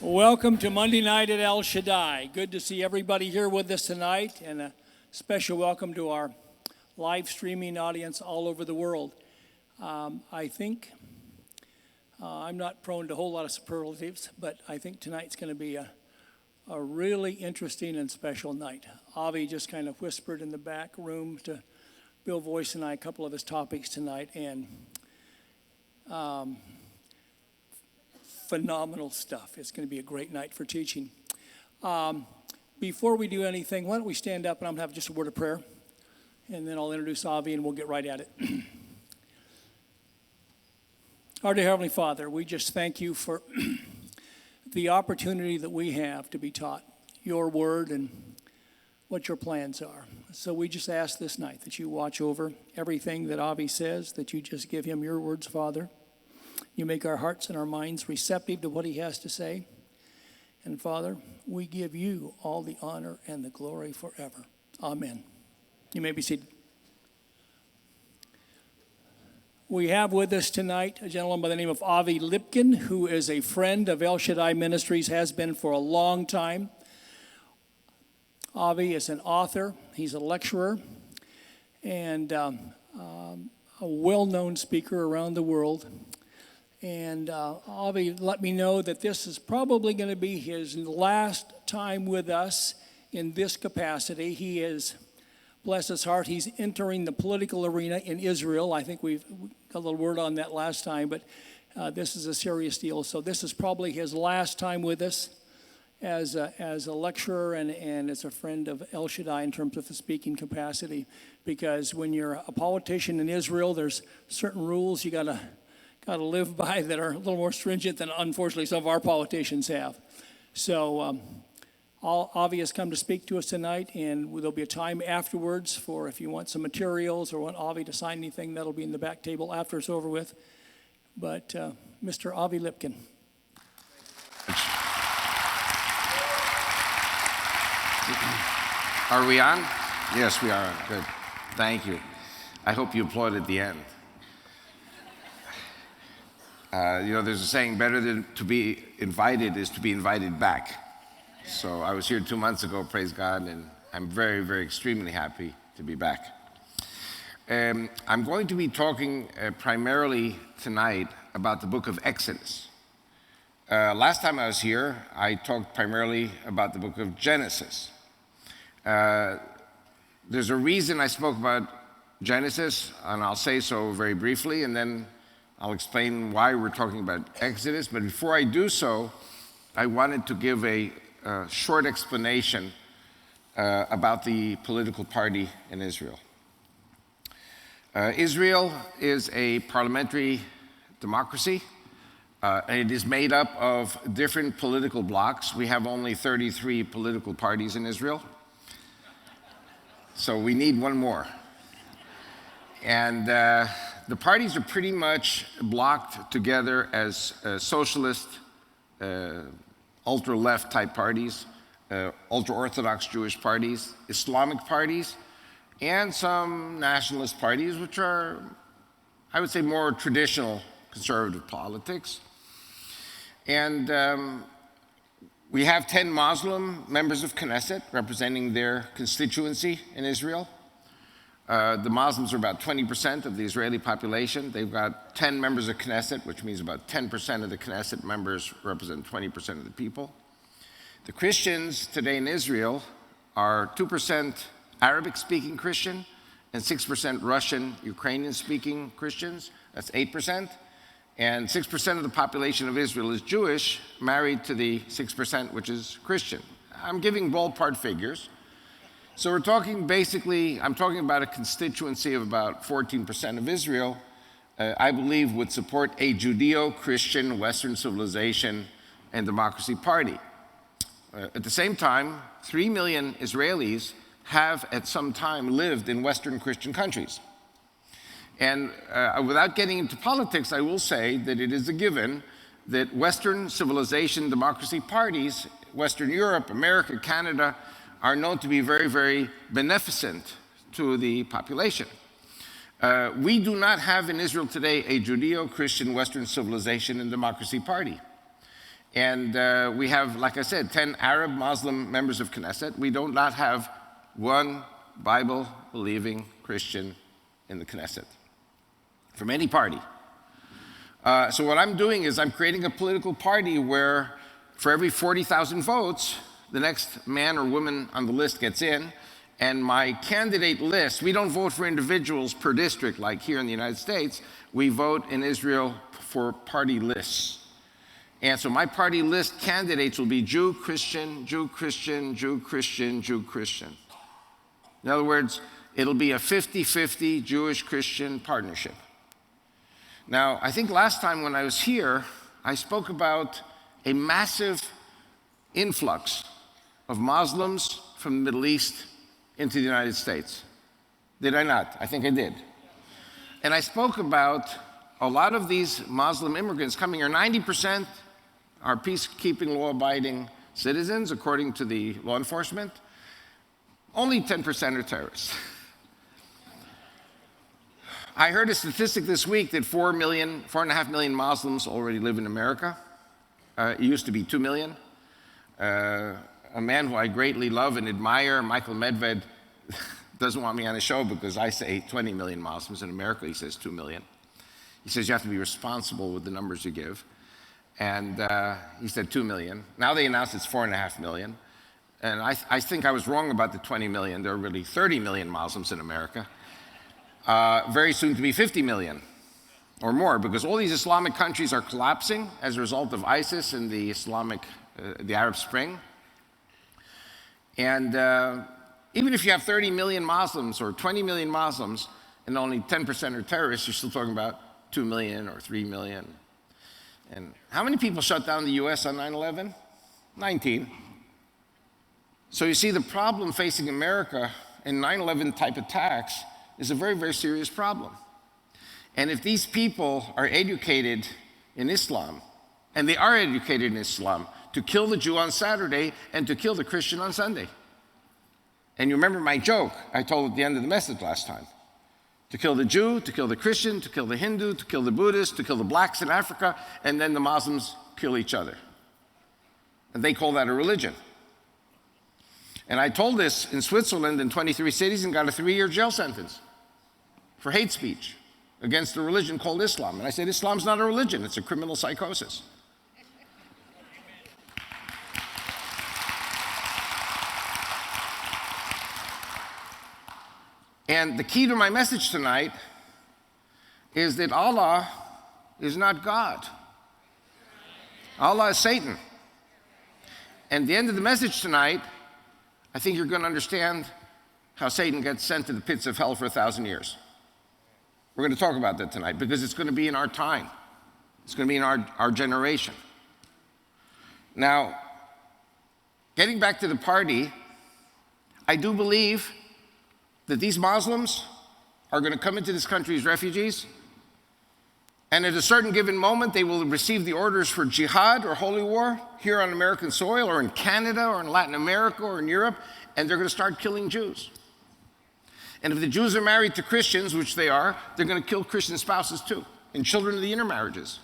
Welcome to Monday night at El Shaddai. Good to see everybody here with us tonight, and a special welcome to our live streaming audience all over the world. I think I'm not prone to a whole lot of superlatives, but I think tonight's going to be a really interesting and special night. Avi just kind of whispered in the back room to Bill Voice and I a couple of his topics tonight, and phenomenal stuff. It's going to be a great night for teaching. Before we do anything, why don't we stand up and I'm going to have just a word of prayer, and then I'll introduce Avi and we'll get right at it. Our dear Heavenly Father, we just thank you for the opportunity that we have to be taught your word and what your plans are. So we just ask this night that you watch over everything that Avi says, that you just give him your words, Father. You make our hearts and our minds receptive to what he has to say. And Father, we give you all the honor and the glory forever. Amen. You may be seated. We have with us tonight a gentleman by the name of Avi Lipkin, who is a friend of El Shaddai Ministries, has been for a long time. Avi is an author, he's a lecturer, and a well-known speaker around the world. And Avi let me know that this is probably going to be his last time with us in this capacity. He is, bless his heart, he's entering the political arena in Israel. I think we've got a little word on that last time, but this is a serious deal. So this is probably his last time with us as a lecturer and as a friend of El Shaddai in terms of the speaking capacity. Because when you're a politician in Israel, there's certain rules you got to live by that are a little more stringent than, unfortunately, some of our politicians have. So Avi has come to speak to us tonight, and there'll be a time afterwards for if you want some materials or want Avi to sign anything, that'll be in the back table after it's over with. But Mr. Avi Lipkin. Are we on? Yes, we are on. Good. Thank you. I hope you applaud at the end. There's a saying, better than to be invited is to be invited back. So I was here 2 months ago, praise God, and I'm very, very extremely happy to be back. I'm going to be talking primarily tonight about the book of Exodus. Last time I was here, I talked primarily about the book of Genesis. There's a reason I spoke about Genesis, and I'll say so very briefly, and then I'll explain why we're talking about Exodus. But before I do so, I wanted to give a short explanation about the political party in Israel. Israel is a parliamentary democracy. It is made up of different political blocs. We have only 33 political parties in Israel. So we need one more. And the parties are pretty much blocked together as socialist, ultra-left type parties, ultra-Orthodox Jewish parties, Islamic parties, and some nationalist parties, which are, I would say, more traditional conservative politics. And we have 10 Muslim members of Knesset representing their constituency in Israel. The Muslims are about 20% of the Israeli population. They've got 10 members of Knesset, which means about 10% of the Knesset members represent 20% of the people. The Christians today in Israel are 2% Arabic-speaking Christian and 6% Russian, Ukrainian-speaking Christians. That's 8%. And 6% of the population of Israel is Jewish, married to the 6%, which is Christian. I'm giving ballpark figures. So we're talking basically, I'm talking about a constituency of about 14% of Israel, I believe would support a Judeo-Christian Western civilization and democracy party. At the same time, 3 million Israelis have at some time lived in Western Christian countries. And without getting into politics, I will say that it is a given that Western civilization democracy parties, Western Europe, America, Canada, are known to be very, very beneficent to the population. We do not have in Israel today a Judeo-Christian Western civilization and democracy party. And we have, like I said, 10 Arab Muslim members of Knesset. We do not have one Bible-believing Christian in the Knesset from any party. So what I'm doing is I'm creating a political party where for every 40,000 votes, the next man or woman on the list gets in. And my candidate list, we don't vote for individuals per district like here in the United States. We vote in Israel for party lists. And so my party list candidates will be Jew, Christian, Jew, Christian, Jew, Christian, Jew, Christian. In other words, it'll be a 50-50 Jewish-Christian partnership. Now, I think last time when I was here, I spoke about a massive influx of Muslims from the Middle East into the United States. Did I not? I think I did. And I spoke about a lot of these Muslim immigrants coming here. 90% are peacekeeping, law-abiding citizens, according to the law enforcement. Only 10% are terrorists. I heard a statistic this week that 4.5 million Muslims already live in America. It used to be 2 million. A man who I greatly love and admire, Michael Medved, doesn't want me on his show because I say 20 million Muslims in America. He says 2 million. He says you have to be responsible with the numbers you give. And he said 2 million. Now they announced it's 4.5 million. And I think I was wrong about the 20 million. There are really 30 million Muslims in America. Very soon to be 50 million or more, because all these Islamic countries are collapsing as a result of ISIS and the Arab Spring. And even if you have 30 million Muslims or 20 million Muslims and only 10% are terrorists, you're still talking about 2 million or 3 million. And how many people shut down the US on 9/11? 19. So you see, the problem facing America in 9/11 type attacks is a very, very serious problem. And if these people are educated in Islam, and they are educated in Islam, to kill the Jew on Saturday and to kill the Christian on Sunday. And you remember my joke I told at the end of the message last time. To kill the Jew, to kill the Christian, to kill the Hindu, to kill the Buddhist, to kill the blacks in Africa, and then the Muslims kill each other. And they call that a religion. And I told this in Switzerland in 23 cities and got a 3-year jail sentence for hate speech against a religion called Islam. And I said, Islam's not a religion, it's a criminal psychosis. And the key to my message tonight is that Allah is not God. Allah is Satan. And at the end of the message tonight, I think you're going to understand how Satan gets sent to the pits of hell for 1,000 years. We're going to talk about that tonight because it's going to be in our time. It's going to be in our generation. Now, getting back to the party, I do believe that these Muslims are going to come into this country as refugees, and at a certain given moment, they will receive the orders for jihad or holy war here on American soil or in Canada or in Latin America or in Europe, and they're going to start killing Jews. And if the Jews are married to Christians, which they are, they're going to kill Christian spouses too, and children of the intermarriages.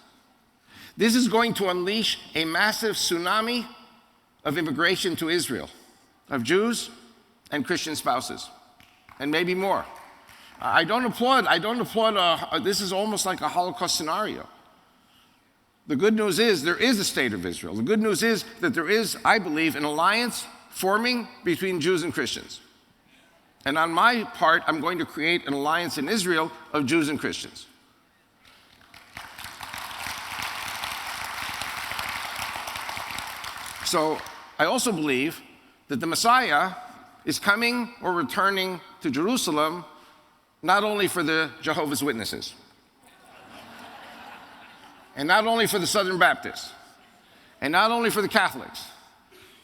This is going to unleash a massive tsunami of immigration to Israel, of Jews and Christian spouses, and maybe more. I don't applaud, this is almost like a Holocaust scenario. The good news is there is a state of Israel. The good news is that there is, I believe, an alliance forming between Jews and Christians. And on my part, I'm going to create an alliance in Israel of Jews and Christians. So I also believe that the Messiah is coming or returning to Jerusalem not only for the Jehovah's Witnesses, and not only for the Southern Baptists, and not only for the Catholics,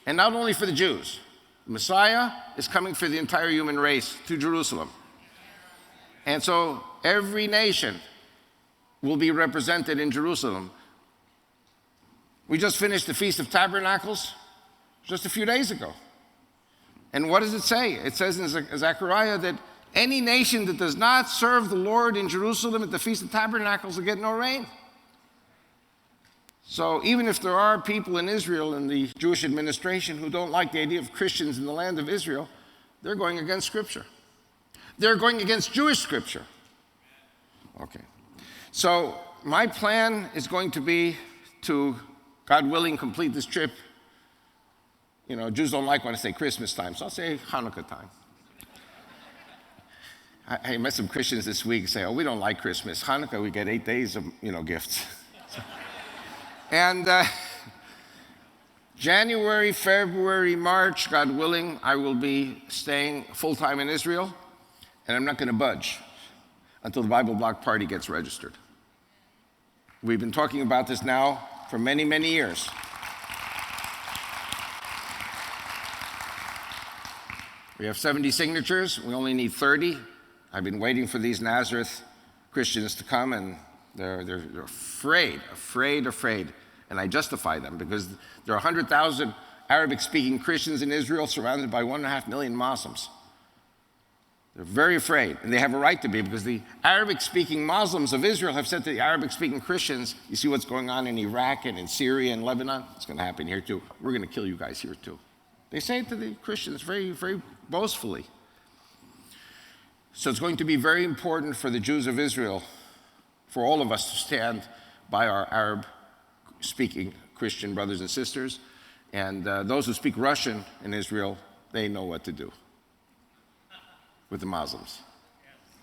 and not only for the Jews. The Messiah is coming for the entire human race to Jerusalem. And so every nation will be represented in Jerusalem. We just finished the Feast of Tabernacles just a few days ago. And what does it say? It says in Zechariah that any nation that does not serve the Lord in Jerusalem at the Feast of Tabernacles will get no rain. So even if there are people in Israel in the Jewish administration who don't like the idea of Christians in the land of Israel, they're going against Scripture. They're going against Jewish Scripture. Okay. So my plan is going to be to, God willing, complete this trip. You know, Jews don't like when I say Christmas time, so I'll say Hanukkah time. I met some Christians this week say, oh, we don't like Christmas. Hanukkah, we get 8 days of, gifts. And January, February, March, God willing, I will be staying full-time in Israel, and I'm not going to budge until the Bible Block Party gets registered. We've been talking about this now for many, many years. We have 70 signatures. We only need 30. I've been waiting for these Nazareth Christians to come, and they're afraid. And I justify them because there are 100,000 Arabic-speaking Christians in Israel surrounded by 1.5 million Muslims. They're very afraid, and they have a right to be, because the Arabic-speaking Muslims of Israel have said to the Arabic-speaking Christians, you see what's going on in Iraq and in Syria and Lebanon? It's going to happen here too. We're going to kill you guys here too. They say it to the Christians very, very boastfully. So it's going to be very important for the Jews of Israel, for all of us to stand by our Arab-speaking Christian brothers and sisters. And those who speak Russian in Israel, they know what to do with the Muslims.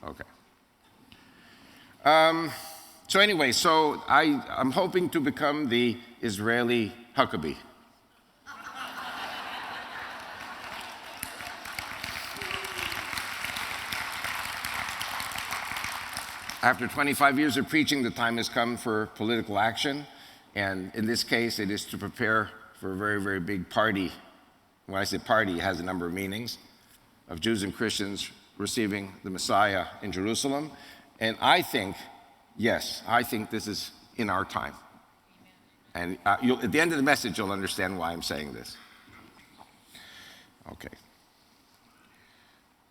Okay. So anyway, I'm hoping to become the Israeli Huckabee. After 25 years of preaching, the time has come for political action. And in this case, it is to prepare for a very, very big party. When I say party, it has a number of meanings, of Jews and Christians receiving the Messiah in Jerusalem. And I think, yes, I think this is in our time. And at the end of the message, you'll understand why I'm saying this. Okay.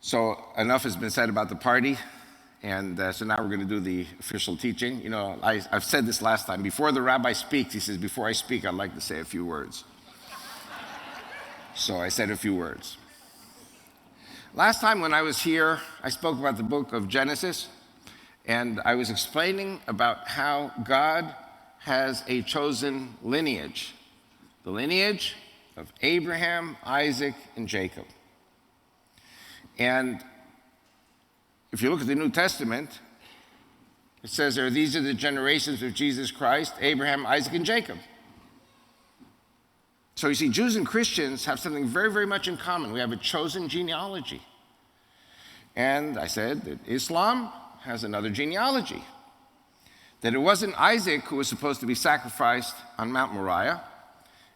So enough has been said about the party. And so now we're going to do the official teaching. You know, I've said this last time. Before the rabbi speaks, he says, before I speak, I'd like to say a few words. So I said a few words. Last time when I was here, I spoke about the book of Genesis, and I was explaining about how God has a chosen lineage, the lineage of Abraham, Isaac, and Jacob. And if you look at the New Testament, it says there, these are the generations of Jesus Christ, Abraham, Isaac, and Jacob. So you see, Jews and Christians have something very, very much in common. We have a chosen genealogy. And I said that Islam has another genealogy. That it wasn't Isaac who was supposed to be sacrificed on Mount Moriah.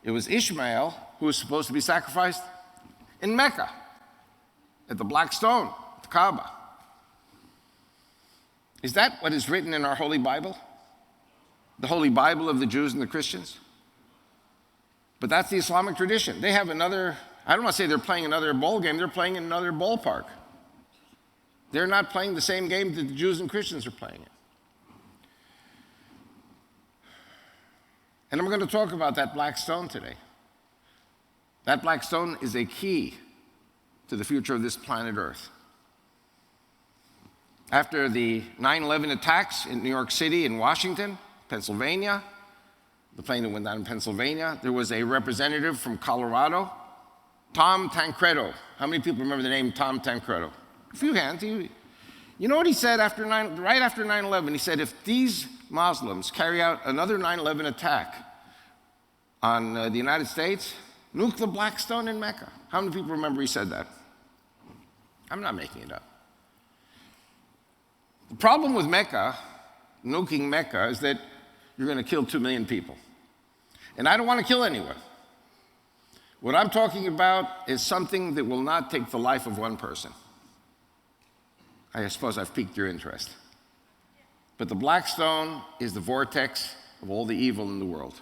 It was Ishmael who was supposed to be sacrificed in Mecca, at the Black Stone, the Kaaba. Is that what is written in our Holy Bible? The Holy Bible of the Jews and the Christians? But that's the Islamic tradition. They have another, I don't want to say they're playing another bowl game, they're playing in another ballpark. They're not playing the same game that the Jews and Christians are playing it. And I'm going to talk about that black stone today. That black stone is a key to the future of this planet Earth. After the 9/11 attacks in New York City and Washington, Pennsylvania, the plane that went down in Pennsylvania, there was a representative from Colorado, Tom Tancredo. How many people remember the name Tom Tancredo? A few hands. You know what he said right after 9/11? He said, if these Muslims carry out another 9/11 attack on the United States, nuke the black stone in Mecca. How many people remember he said that? I'm not making it up. The problem with Mecca, nuking Mecca, is that you're going to kill 2 million people. And I don't want to kill anyone. What I'm talking about is something that will not take the life of one person. I suppose I've piqued your interest. But the black stone is the vortex of all the evil in the world.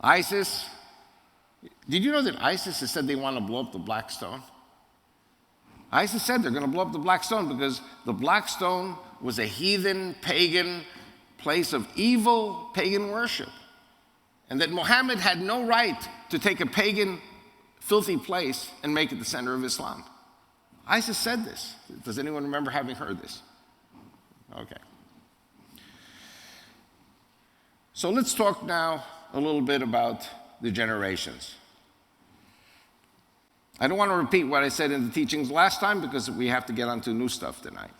ISIS, did you know that ISIS has said they want to blow up the black stone? ISIS said they're going to blow up the black stone because the black stone was a heathen, pagan place of evil pagan worship, and that Muhammad had no right to take a pagan, filthy place and make it the center of Islam. ISIS said this. Does anyone remember having heard this? Okay. So let's talk now a little bit about the generations. I don't want to repeat what I said in the teachings last time because we have to get onto new stuff tonight.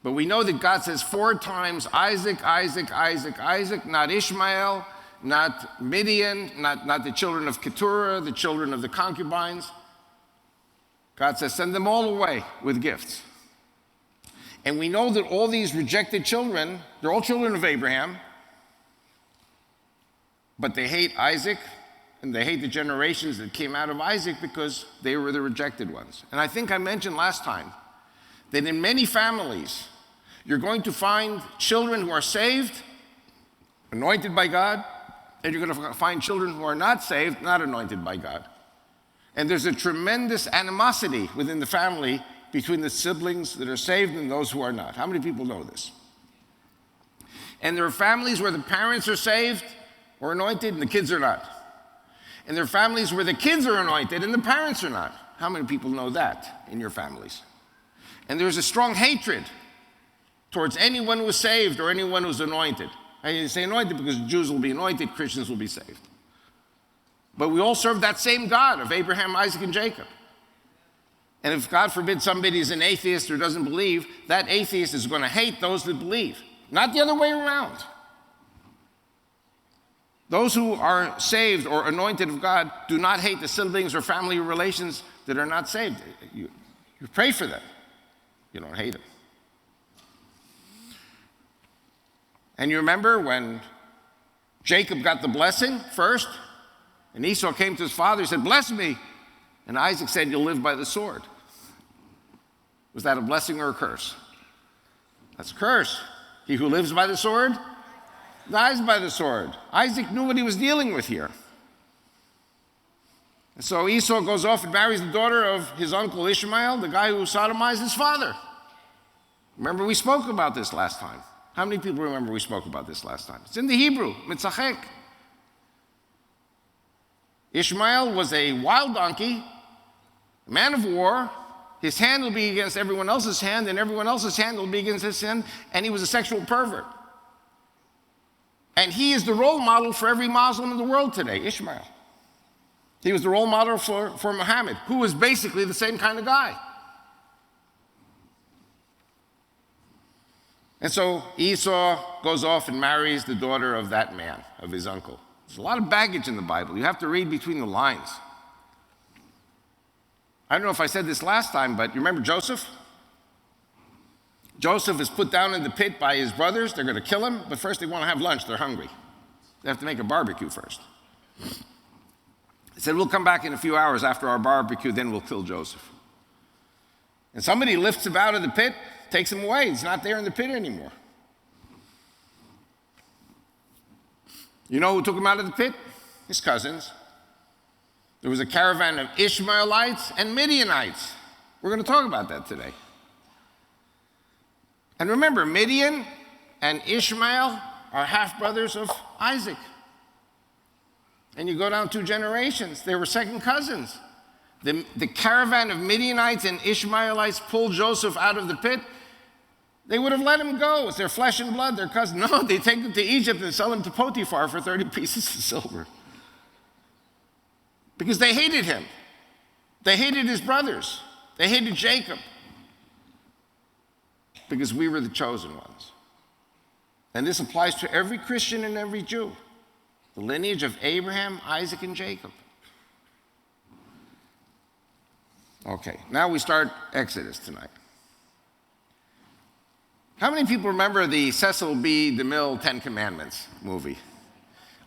But we know that God says 4 times Isaac, Isaac, Isaac, Isaac, not Ishmael, not Midian, not the children of Keturah, the children of the concubines. God says, send them all away with gifts. And we know that all these rejected children, they're all children of Abraham, but they hate Isaac, and they hate the generations that came out of Isaac because they were the rejected ones. And I think I mentioned last time that in many families, you're going to find children who are saved, anointed by God, and you're going to find children who are not saved, not anointed by God. And there's a tremendous animosity within the family between the siblings that are saved and those who are not. How many people know this? And there are families where the parents are saved or anointed and the kids are not. And there are families where the kids are anointed and the parents are not. How many people know that in your families? And there's a strong hatred towards anyone who is saved or anyone who's anointed. I say anointed because Jews will be anointed, Christians will be saved. But we all serve that same God of Abraham, Isaac, and Jacob. And if, God forbid, somebody is an atheist or doesn't believe, that atheist is going to hate those that believe, not the other way around. Those who are saved or anointed of God do not hate the siblings or family relations that are not saved. You pray for them. You don't hate them. And you remember when Jacob got the blessing first, and Esau came to his father, he said, bless me. And Isaac said, you'll live by the sword. Was that a blessing or a curse? That's a curse. He who lives by the sword dies by the sword. Isaac knew what he was dealing with here. And so Esau goes off and marries the daughter of his uncle Ishmael, the guy who sodomized his father. Remember, we spoke about this last time. How many people remember we spoke about this last time? It's in the Hebrew, mitzachek. Ishmael was a wild donkey, a man of war. His hand will be against everyone else's hand, and everyone else's hand will be against his hand, and he was a sexual pervert. And he is the role model for every Muslim in the world today, Ishmael. He was the role model for Muhammad, who was basically the same kind of guy. And so Esau goes off and marries the daughter of that man, of his uncle. There's a lot of baggage in the Bible. You have to read between the lines. I don't know if I said this last time, but you remember Joseph? Joseph is put down in the pit by his brothers. They're going to kill him, but first they want to have lunch. They're hungry. They have to make a barbecue first. He said, we'll come back in a few hours after our barbecue, then we'll kill Joseph. And somebody lifts him out of the pit, takes him away. He's not there in the pit anymore. You know who took him out of the pit? His cousins. There was a caravan of Ishmaelites and Midianites. We're going to talk about that today. And remember, Midian and Ishmael are half-brothers of Isaac. And you go down 2 generations, they were second cousins. The caravan of Midianites and Ishmaelites pulled Joseph out of the pit. They would have let him go. It's their flesh and blood, their cousin. No, they take him to Egypt and sell him to Potiphar for 30 pieces of silver. Because they hated him. They hated his brothers. They hated Jacob. Because we were the chosen ones. And this applies to every Christian and every Jew. The lineage of Abraham, Isaac, and Jacob. Okay, now we start Exodus tonight. How many people remember the Cecil B. DeMille 10 Commandments movie?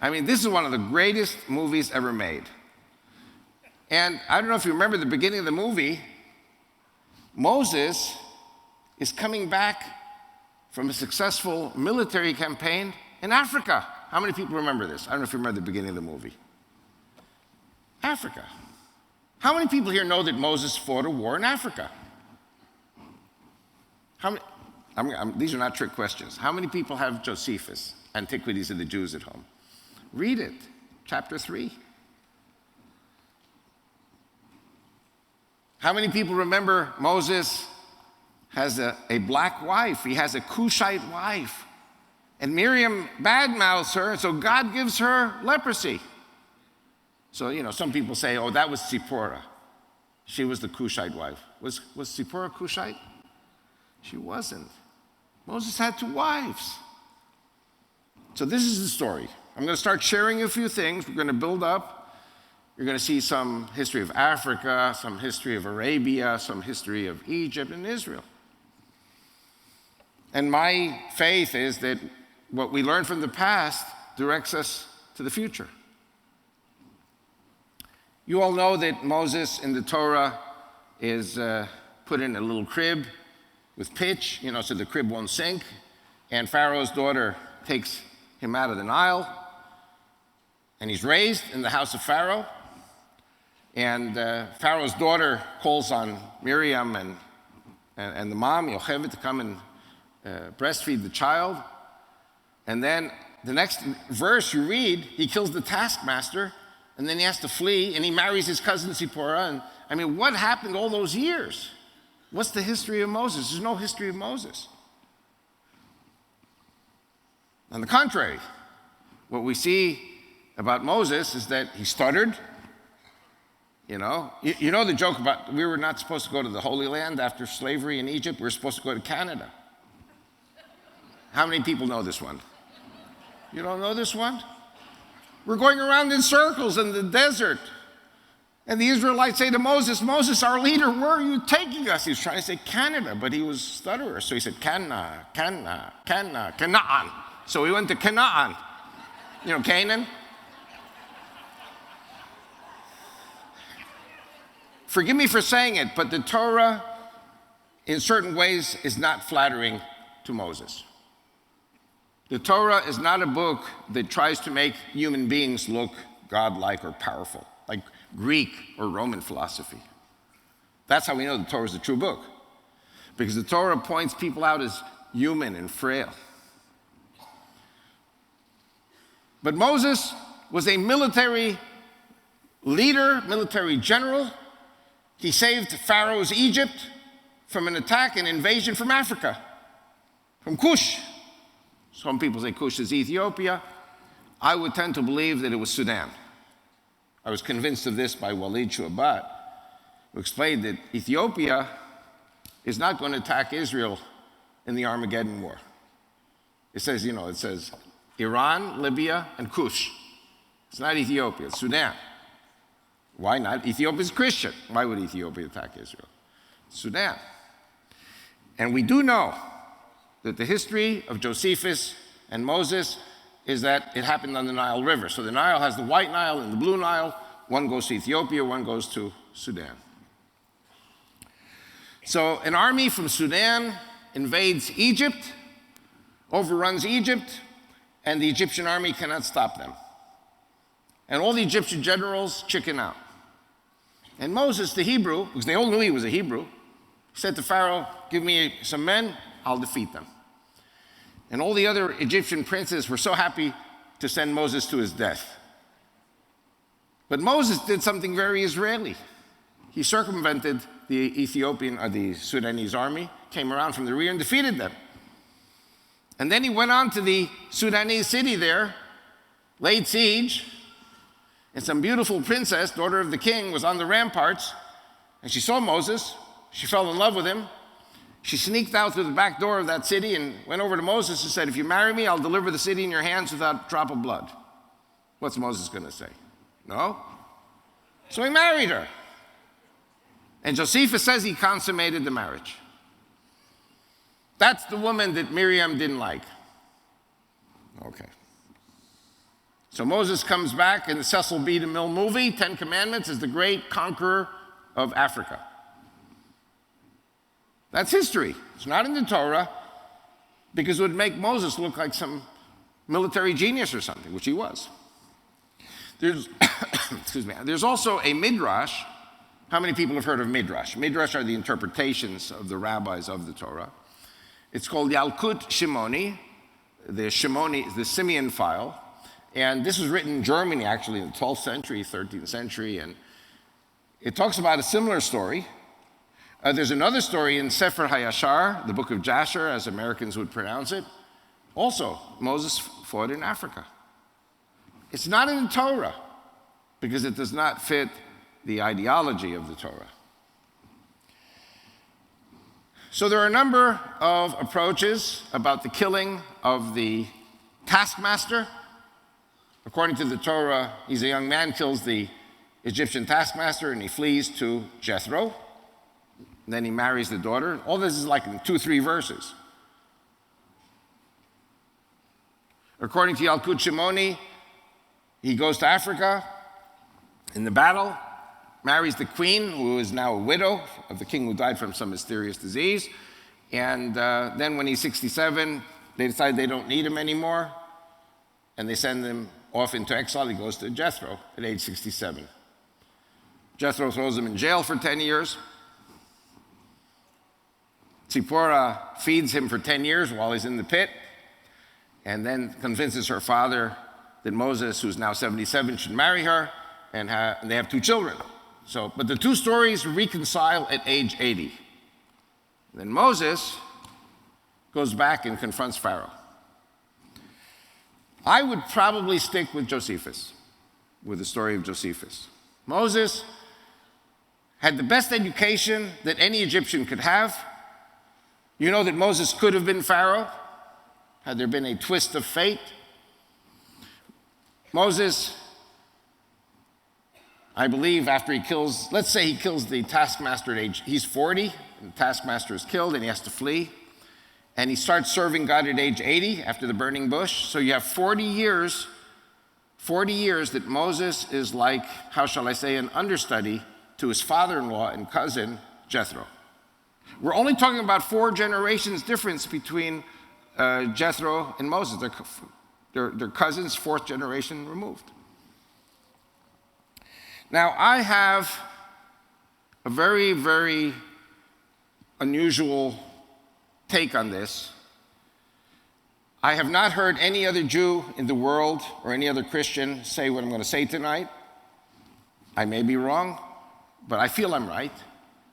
I mean, this is one of the greatest movies ever made. And I don't know if you remember the beginning of the movie, Moses is coming back from a successful military campaign in Africa. How many people remember this? I don't know if you remember the beginning of the movie. Africa. How many people here know that Moses fought a war in Africa? How many? These are not trick questions. How many people have Josephus, Antiquities of the Jews, at home? Read it, chapter 3. How many people remember Moses has a black wife? He has a Cushite wife. And Miriam badmouths her, so God gives her leprosy. So, some people say, oh, that was Zipporah. She was the Cushite wife. Was Zipporah Cushite? She wasn't. Moses had 2 wives. So this is the story. I'm going to start sharing a few things. We're going to build up. You're going to see some history of Africa, some history of Arabia, some history of Egypt and Israel. And my faith is that what we learn from the past directs us to the future. You all know that Moses in the Torah is put in a little crib with pitch, so the crib won't sink. And Pharaoh's daughter takes him out of the Nile. And he's raised in the house of Pharaoh. And Pharaoh's daughter calls on Miriam and the mom, Yocheved, to come and breastfeed the child. And then the next verse you read, he kills the taskmaster, and then he has to flee, and he marries his cousin Zipporah. And what happened all those years? What's the history of Moses? There's no history of Moses. On the contrary, what we see about Moses is that he stuttered. You know the joke about we were not supposed to go to the Holy Land after slavery in Egypt. We were supposed to go to Canada. How many people know this one? You don't know this one? We're going around in circles in the desert. And the Israelites say to Moses, Moses, our leader, where are you taking us? He was trying to say Canada, but he was stutterer. So he said, Canaan. So we went to Canaan. Canaan. Forgive me for saying it, but the Torah, in certain ways, is not flattering to Moses. The Torah is not a book that tries to make human beings look godlike or powerful, like Greek or Roman philosophy. That's how we know the Torah is the true book, because the Torah points people out as human and frail. But Moses was a military leader, military general. He saved Pharaoh's Egypt from an attack and invasion from Africa, from Cush. Some people say Cush is Ethiopia. I would tend to believe that it was Sudan. I was convinced of this by Walid Shuabat, who explained that Ethiopia is not going to attack Israel in the Armageddon War. It says Iran, Libya, and Cush. It's not Ethiopia, it's Sudan. Why not? Ethiopia is Christian. Why would Ethiopia attack Israel? Sudan. And we do know that the history of Josephus and Moses is that it happened on the Nile River. So the Nile has the White Nile and the Blue Nile. One goes to Ethiopia, one goes to Sudan. So an army from Sudan invades Egypt, overruns Egypt, and the Egyptian army cannot stop them. And all the Egyptian generals chicken out. And Moses, the Hebrew, because they all knew he was a Hebrew, said to Pharaoh, give me some men, I'll defeat them. And all the other Egyptian princes were so happy to send Moses to his death. But Moses did something very Israeli. He circumvented the Ethiopian or the Sudanese army, came around from the rear and defeated them. And then he went on to the Sudanese city there, laid siege, and some beautiful princess, daughter of the king, was on the ramparts, and she saw Moses. She fell in love with him. She sneaked out through the back door of that city and went over to Moses and said, if you marry me, I'll deliver the city in your hands without a drop of blood. What's Moses going to say? No? So he married her. And Josephus says he consummated the marriage. That's the woman that Miriam didn't like. Okay. So Moses comes back in the Cecil B. DeMille movie, 10 Commandments, as the great conqueror of Africa. That's history. It's not in the Torah, because it would make Moses look like some military genius or something, which he was. There's also a midrash. How many people have heard of midrash? Midrash are the interpretations of the rabbis of the Torah. It's called Yalkut Shimoni, the Simeon file. And this was written in Germany, actually, in the 12th century, 13th century. And it talks about a similar story. There's another story in Sefer HaYashar, the book of Jasher, as Americans would pronounce it. Also, Moses fought in Africa. It's not in the Torah because it does not fit the ideology of the Torah. So there are a number of approaches about the killing of the taskmaster. According to the Torah, he's a young man, kills the Egyptian taskmaster, and he flees to Jethro. And then he marries the daughter. All this is like in 2-3 verses. According to Yalkut Shimoni, he goes to Africa in the battle, marries the queen, who is now a widow of the king who died from some mysterious disease. And then when he's 67, they decide they don't need him anymore, and they send him off into exile. He goes to Jethro at age 67. Jethro throws him in jail for 10 years. Zipporah feeds him for 10 years while he's in the pit, and then convinces her father that Moses, who's now 77, should marry her, and they have 2 children. But the 2 stories reconcile at age 80. Then Moses goes back and confronts Pharaoh. I would probably stick with Josephus, with the story of Josephus. Moses had the best education that any Egyptian could have. You know that Moses could have been Pharaoh had there been a twist of fate. Moses, I believe, after he kills, let's say he kills the taskmaster at age, he's 40, and the taskmaster is killed, and he has to flee. And he starts serving God at age 80 after the burning bush. So you have 40 years that Moses is like, how shall I say, an understudy to his father-in-law and cousin, Jethro. We're only talking about 4 generations difference between Jethro and Moses. They're cousins, 4th generation removed. Now, I have a very, very unusual take on this. I have not heard any other Jew in the world or any other Christian say what I'm going to say tonight. I may be wrong, but I feel I'm right,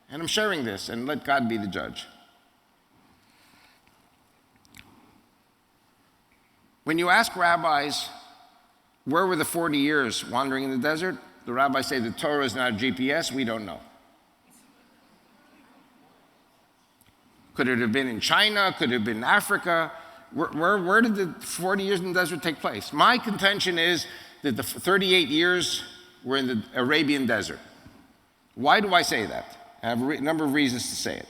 and I'm sharing this, and let God be the judge. When you ask rabbis, where were the 40 years wandering in the desert? The rabbis say the Torah is not a GPS, we don't know. Could it have been in China? Could it have been in Africa? Where did the 40 years in the desert take place? My contention is that the 38 years were in the Arabian desert. Why do I say that? I have a number of reasons to say it.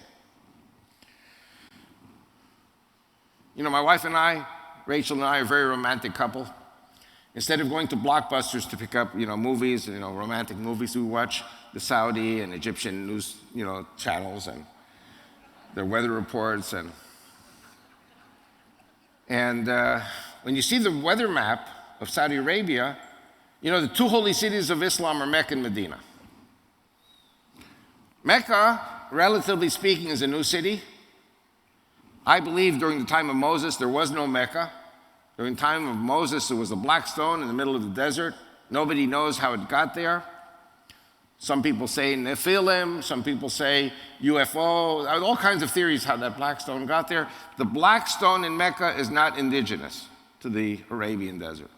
You know, my wife and I, Rachel and I, are a very romantic couple. Instead of going to Blockbusters to pick up, movies, romantic movies, we watch the Saudi and Egyptian news, channels and their weather reports. And when you see the weather map of Saudi Arabia, the 2 holy cities of Islam are Mecca and Medina. Mecca, relatively speaking, is a new city. I believe during the time of Moses, there was no Mecca. During the time of Moses, there was a black stone in the middle of the desert. Nobody knows how it got there. Some people say Nephilim, some people say UFO, all kinds of theories how that black stone got there. The black stone in Mecca is not indigenous to the Arabian desert.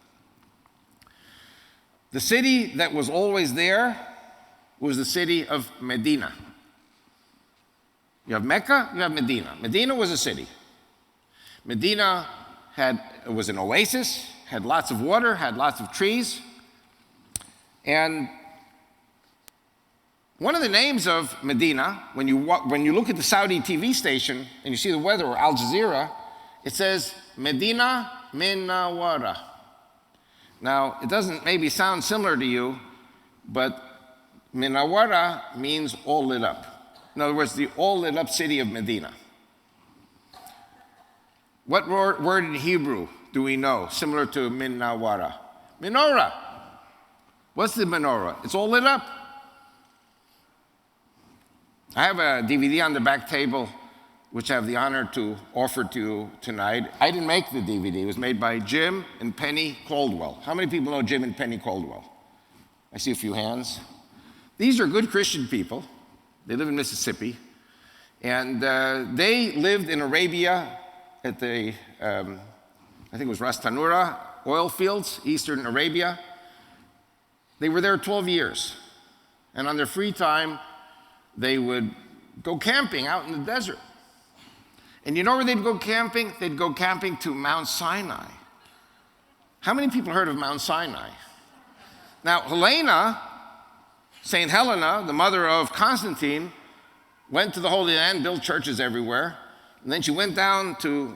The city that was always there was the city of Medina. You have Mecca, you have Medina. Medina was a city. Medina was an oasis, had lots of water, had lots of trees. And one of the names of Medina, when you look at the Saudi TV station and you see the weather, or Al Jazeera, it says Medina Minawara. Now, it doesn't maybe sound similar to you, but Minawara means all lit up. In other words, the all lit up city of Medina. What word in Hebrew do we know similar to Minawara? Menorah. What's the menorah? It's all lit up. I have a DVD on the back table which I have the honor to offer to you tonight. I didn't make the DVD. It was made by Jim and Penny Caldwell. How many people know Jim and Penny Caldwell? I see a few hands. These are good Christian people. They live in Mississippi. And they lived in Arabia at the, I think it was Ras Tanura oil fields, eastern Arabia. They were there 12 years. And on their free time, they would go camping out in the desert. And you know where they'd go camping? They'd go camping to Mount Sinai. How many people heard of Mount Sinai? Now, Helena, St. Helena, the mother of Constantine, went to the Holy Land, built churches everywhere, and then she went down to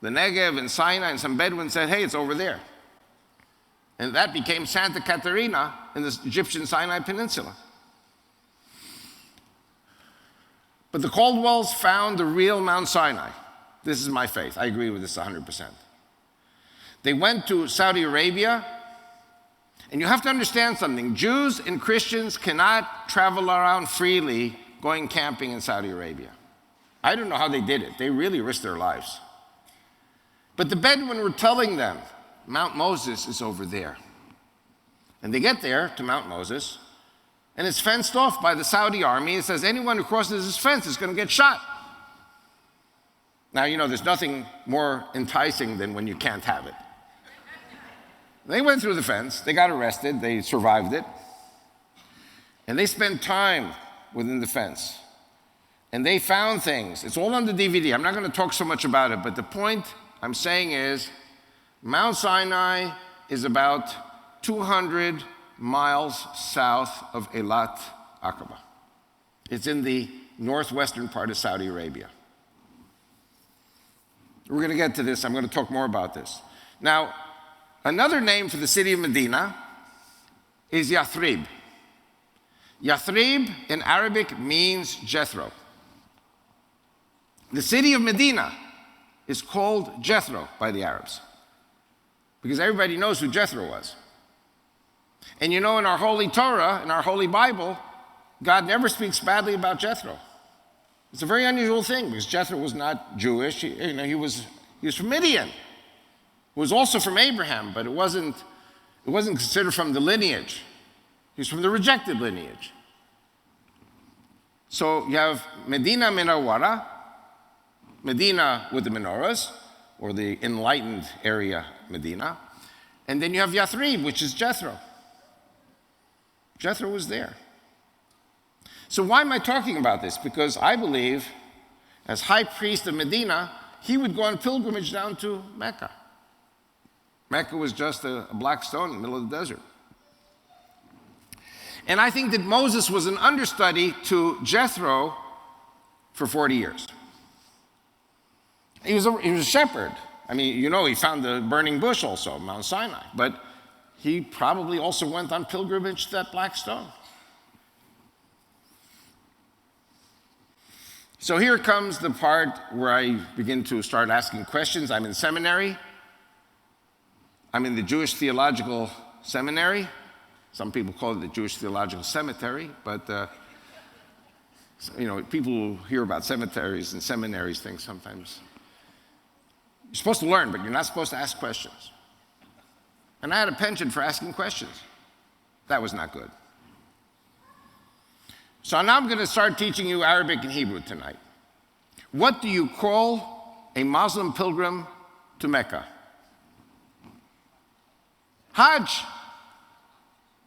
the Negev and Sinai, and some Bedouins said, hey, it's over there. And that became Santa Caterina in the Egyptian Sinai Peninsula. But the Caldwells found the real Mount Sinai. This is my faith. I agree with this 100%. They went to Saudi Arabia, and you have to understand something. Jews and Christians cannot travel around freely going camping in Saudi Arabia. I don't know how they did it. They really risked their lives. But the Bedouin were telling them, Mount Moses is over there. And they get there to Mount Moses, and it's fenced off by the Saudi army. It says anyone who crosses this fence is going to get shot. Now, you know, there's nothing more enticing than when you can't have it. They went through the fence. They got arrested. They survived it. And they spent time within the fence. And they found things. It's all on the DVD. I'm not going to talk so much about it, but the point I'm saying is Mount Sinai is about 200 miles south of Eilat Aqaba. It's in the northwestern part of Saudi Arabia. We're going to get to this. I'm going to talk more about this. Now, another name for the city of Medina is Yathrib. Yathrib in Arabic means Jethro. The city of Medina is called Jethro by the Arabs because everybody knows who Jethro was. And you know, in our Holy Torah, in our Holy Bible, God never speaks badly about Jethro. It's a very unusual thing because Jethro was not Jewish. He was from Midian. He was also from Abraham, but it wasn't considered from the lineage. He's from the rejected lineage. So you have Medina Menawara, Medina with the menorahs, or the enlightened area Medina. And then you have Yathrib, which is Jethro. Jethro was there. So why am I talking about this? Because I believe, as high priest of Medina, he would go on pilgrimage down to Mecca. Mecca was just a black stone in the middle of the desert. And I think that Moses was an understudy to Jethro for 40 years. He was a shepherd. I mean, you know, he found the burning bush also, Mount Sinai. But he probably also went on pilgrimage to that black stone. So here comes the part where I begin to start asking questions. I'm in seminary. I'm in the Jewish Theological Seminary. Some people call it the Jewish Theological Cemetery, but you know, people who hear about cemeteries and seminaries think sometimes you're supposed to learn, but you're not supposed to ask questions. And I had a penchant for asking questions. That was not good. So now I'm going to start teaching you Arabic and Hebrew tonight. What do you call a Muslim pilgrim to Mecca? Hajj.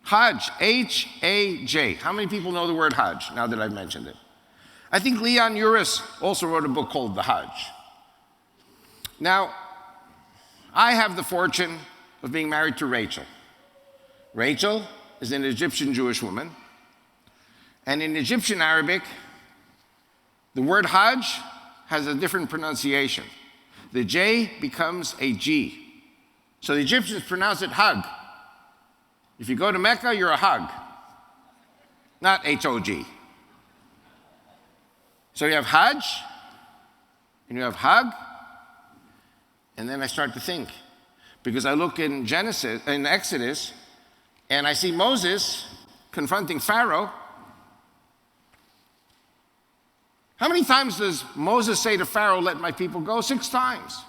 Hajj, H-A-J. How many people know the word Hajj, now that I've mentioned it? I think Leon Uris also wrote a book called The Hajj. Now, I have the fortune of being married to Rachel. Rachel is an Egyptian Jewish woman. And in Egyptian Arabic, the word Hajj has a different pronunciation. The J becomes a G. So the Egyptians pronounce it Hag. If you go to Mecca, you're a Hag, not H-O-G. So you have Hajj, and you have Hag, and then I start to think. Because I look in Exodus, and I see Moses confronting Pharaoh, How many times does Moses say to Pharaoh, let my people go? 6 times.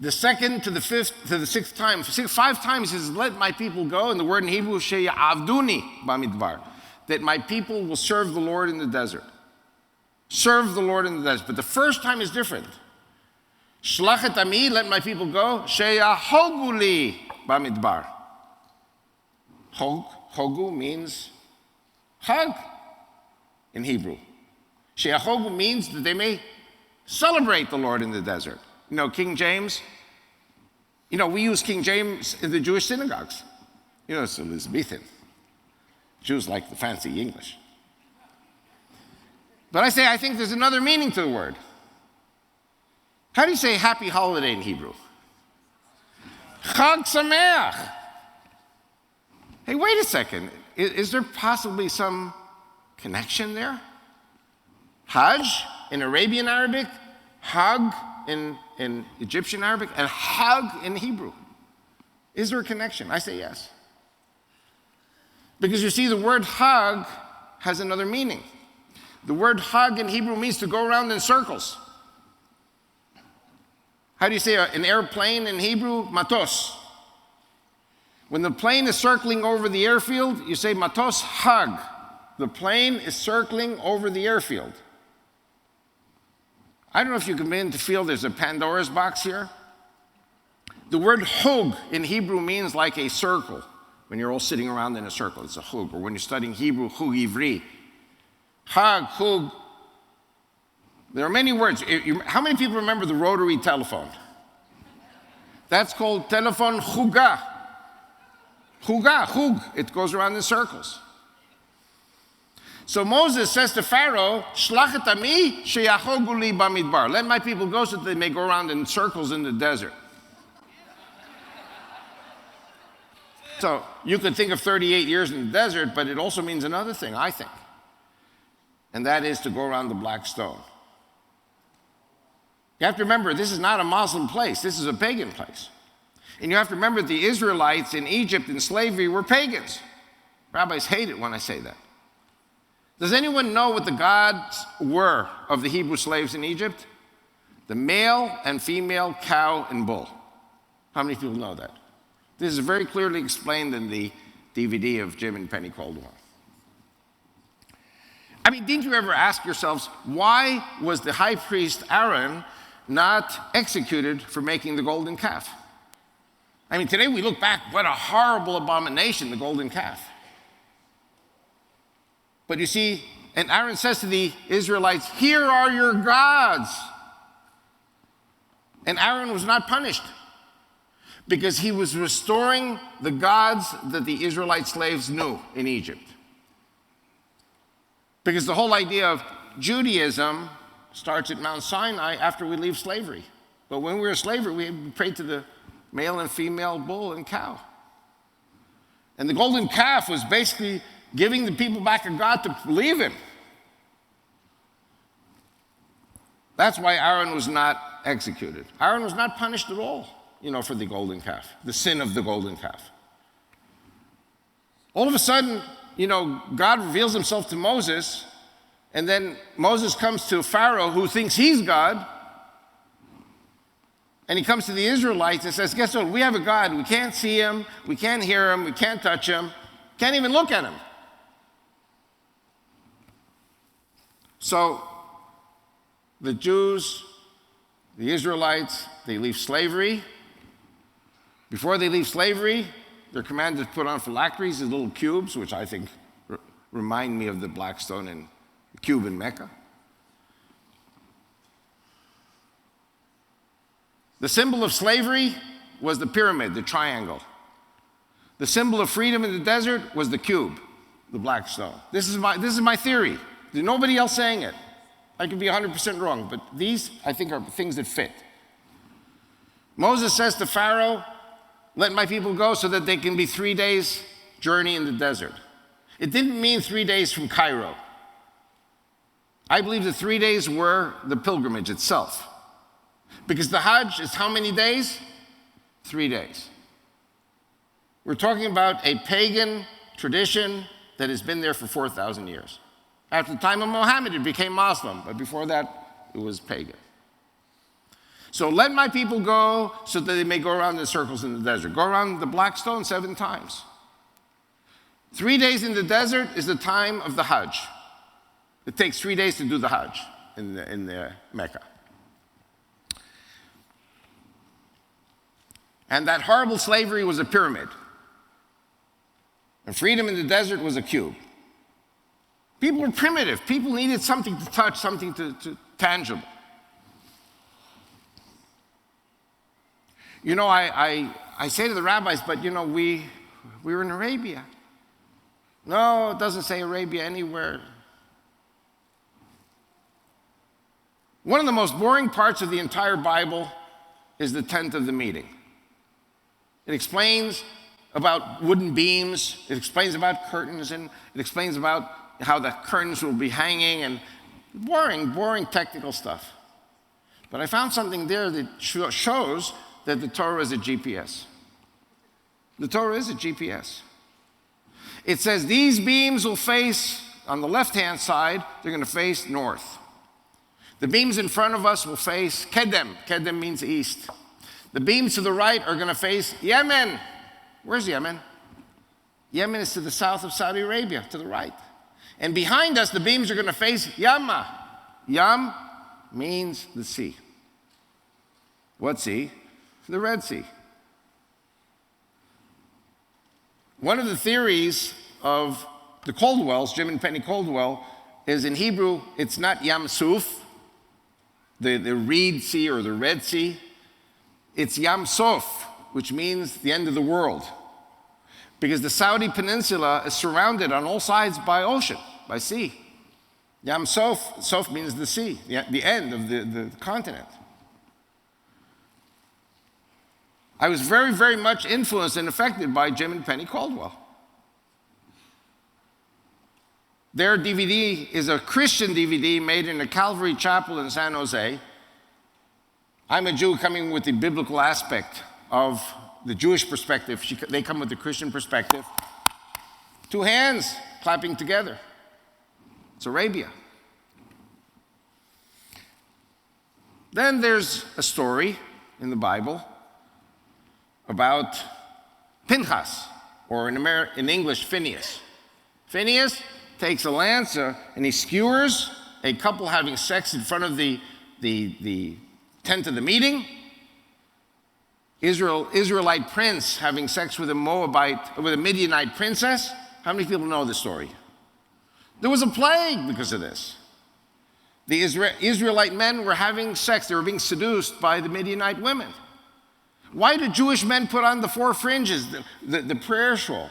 The second to the fifth to the 6th time, 5 times he says, let my people go. And the word in Hebrew, she'ya'avduni bamidbar, that my people will serve the Lord in the desert. Serve the Lord in the desert. But the first time is different. Shlachet ami, let my people go. She'yahogu li bamidbar. Hogu means hug in Hebrew. She'yahogu means that they may celebrate the Lord in the desert. You know, King James, we use King James in the Jewish synagogues. It's Elizabethan. Jews like the fancy English. But I think there's another meaning to the word. How do you say happy holiday in Hebrew? Chag Sameach. Hey, wait a second. Is there possibly some connection there? Hajj in Arabian Arabic, Hag in Egyptian Arabic, and Hag in Hebrew. Is there a connection? I say yes. Because you see, the word Hag has another meaning. The word Hag in Hebrew means to go around in circles. How do you say an airplane in Hebrew? Matos. When the plane is circling over the airfield, you say matos Hag. The plane is circling over the airfield. I don't know if you can begin to feel there's a Pandora's box here. The word hug in Hebrew means like a circle. When you're all sitting around in a circle, it's a hug. Or when you're studying Hebrew, hug ivri. Hag, hug. There are many words. How many people remember the rotary telephone? That's called telephone chuga. Chuga, hug. It goes around in circles. So Moses says to Pharaoh, Shlachet ami sheyachogu li bamidbar. Let my people go so that they may go around in circles in the desert. So you could think of 38 years in the desert, but it also means another thing, I think. And that is to go around the black stone. You have to remember, this is not a Muslim place. This is a pagan place. And you have to remember the Israelites in Egypt in slavery were pagans. Rabbis hate it when I say that. Does anyone know what the gods were of the Hebrew slaves in Egypt? The male and female cow and bull. How many people know that? This is very clearly explained in the DVD of Jim and Penny Caldwell. I mean, didn't you ever ask yourselves, why was the high priest Aaron not executed for making the golden calf? I mean, today we look back, what a horrible abomination, the golden calf. But you see, and Aaron says to the Israelites, here are your gods. And Aaron was not punished because he was restoring the gods that the Israelite slaves knew in Egypt. Because the whole idea of Judaism starts at Mount Sinai after we leave slavery. But when we were in slavery, we prayed to the male and female bull and cow. And the golden calf was basically giving the people back a God to believe in. That's why Aaron was not executed. Aaron was not punished at all, for the golden calf, the sin of the golden calf. All of a sudden, God reveals himself to Moses, and then Moses comes to Pharaoh, who thinks he's God, and he comes to the Israelites and says, guess what? We have a God. We can't see him. We can't hear him. We can't touch him. Can't even look at him. So the Jews, the Israelites, they leave slavery. Before they leave slavery, they're commanded to put on phylacteries, these little cubes, which I think remind me of the black stone and the cube in Mecca. The symbol of slavery was the pyramid, the triangle. The symbol of freedom in the desert was the cube, the black stone. This is my theory. There's nobody else saying it. I could be 100% wrong, but these, I think, are things that fit. Moses says to Pharaoh, let my people go so that they can be 3 days journey in the desert. It didn't mean 3 days from Cairo. I believe the 3 days were the pilgrimage itself. Because the Hajj is how many days? 3 days. We're talking about a pagan tradition that has been there for 4,000 years. After the time of Muhammad, it became Muslim, but before that, it was pagan. So let my people go so that they may go around in circles in the desert. Go around the black stone 7 times. 3 days in the desert is the time of the Hajj. It takes 3 days to do the Hajj in the Mecca. And that horrible slavery was a pyramid. And freedom in the desert was a cube. People were primitive. People needed something to touch, something to tangible. You know, I say to the rabbis, but you know, we were in Arabia. No, it doesn't say Arabia anywhere. One of the most boring parts of the entire Bible is the tent of the meeting. It explains about wooden beams, it explains about curtains, and it explains about how the curtains will be hanging, and boring technical stuff. But I found something there that shows that the Torah is a GPS. The Torah is a GPS. It says these beams will face, on the left-hand side, they're going to face north. The beams in front of us will face Kedem. Kedem means east. The beams to the right are going to face Yemen. Where's Yemen? Yemen is to the south of Saudi Arabia, to the right. And behind us, the beams are going to face Yamma. Yam means the sea. What sea? The Red Sea. One of the theories of the Caldwells, Jim and Penny Caldwell, is in Hebrew, it's not Yam Suf, the Reed Sea or the Red Sea. It's Yam Sof, which means the end of the world. Because the Saudi peninsula is surrounded on all sides by ocean, by sea. Yam Sof, Sof means the sea, the end of the continent. I was very, very much influenced and affected by Jim and Penny Caldwell. Their DVD is a Christian DVD made in a Calvary Chapel in San Jose. I'm a Jew coming with the biblical aspect of the Jewish perspective. They come with the Christian perspective. 2 hands clapping together. It's Arabia. Then there's a story in the Bible about Pinchas, or in English, Phineas. Phineas takes a lance and he skewers a couple having sex in front of the tent of the meeting. Israelite prince having sex with a Midianite princess. How many people know the story? There was a plague because of this. The Israelite men were having sex. They were being seduced by the Midianite women. Why do Jewish men put on the 4 fringes, the prayer shawl?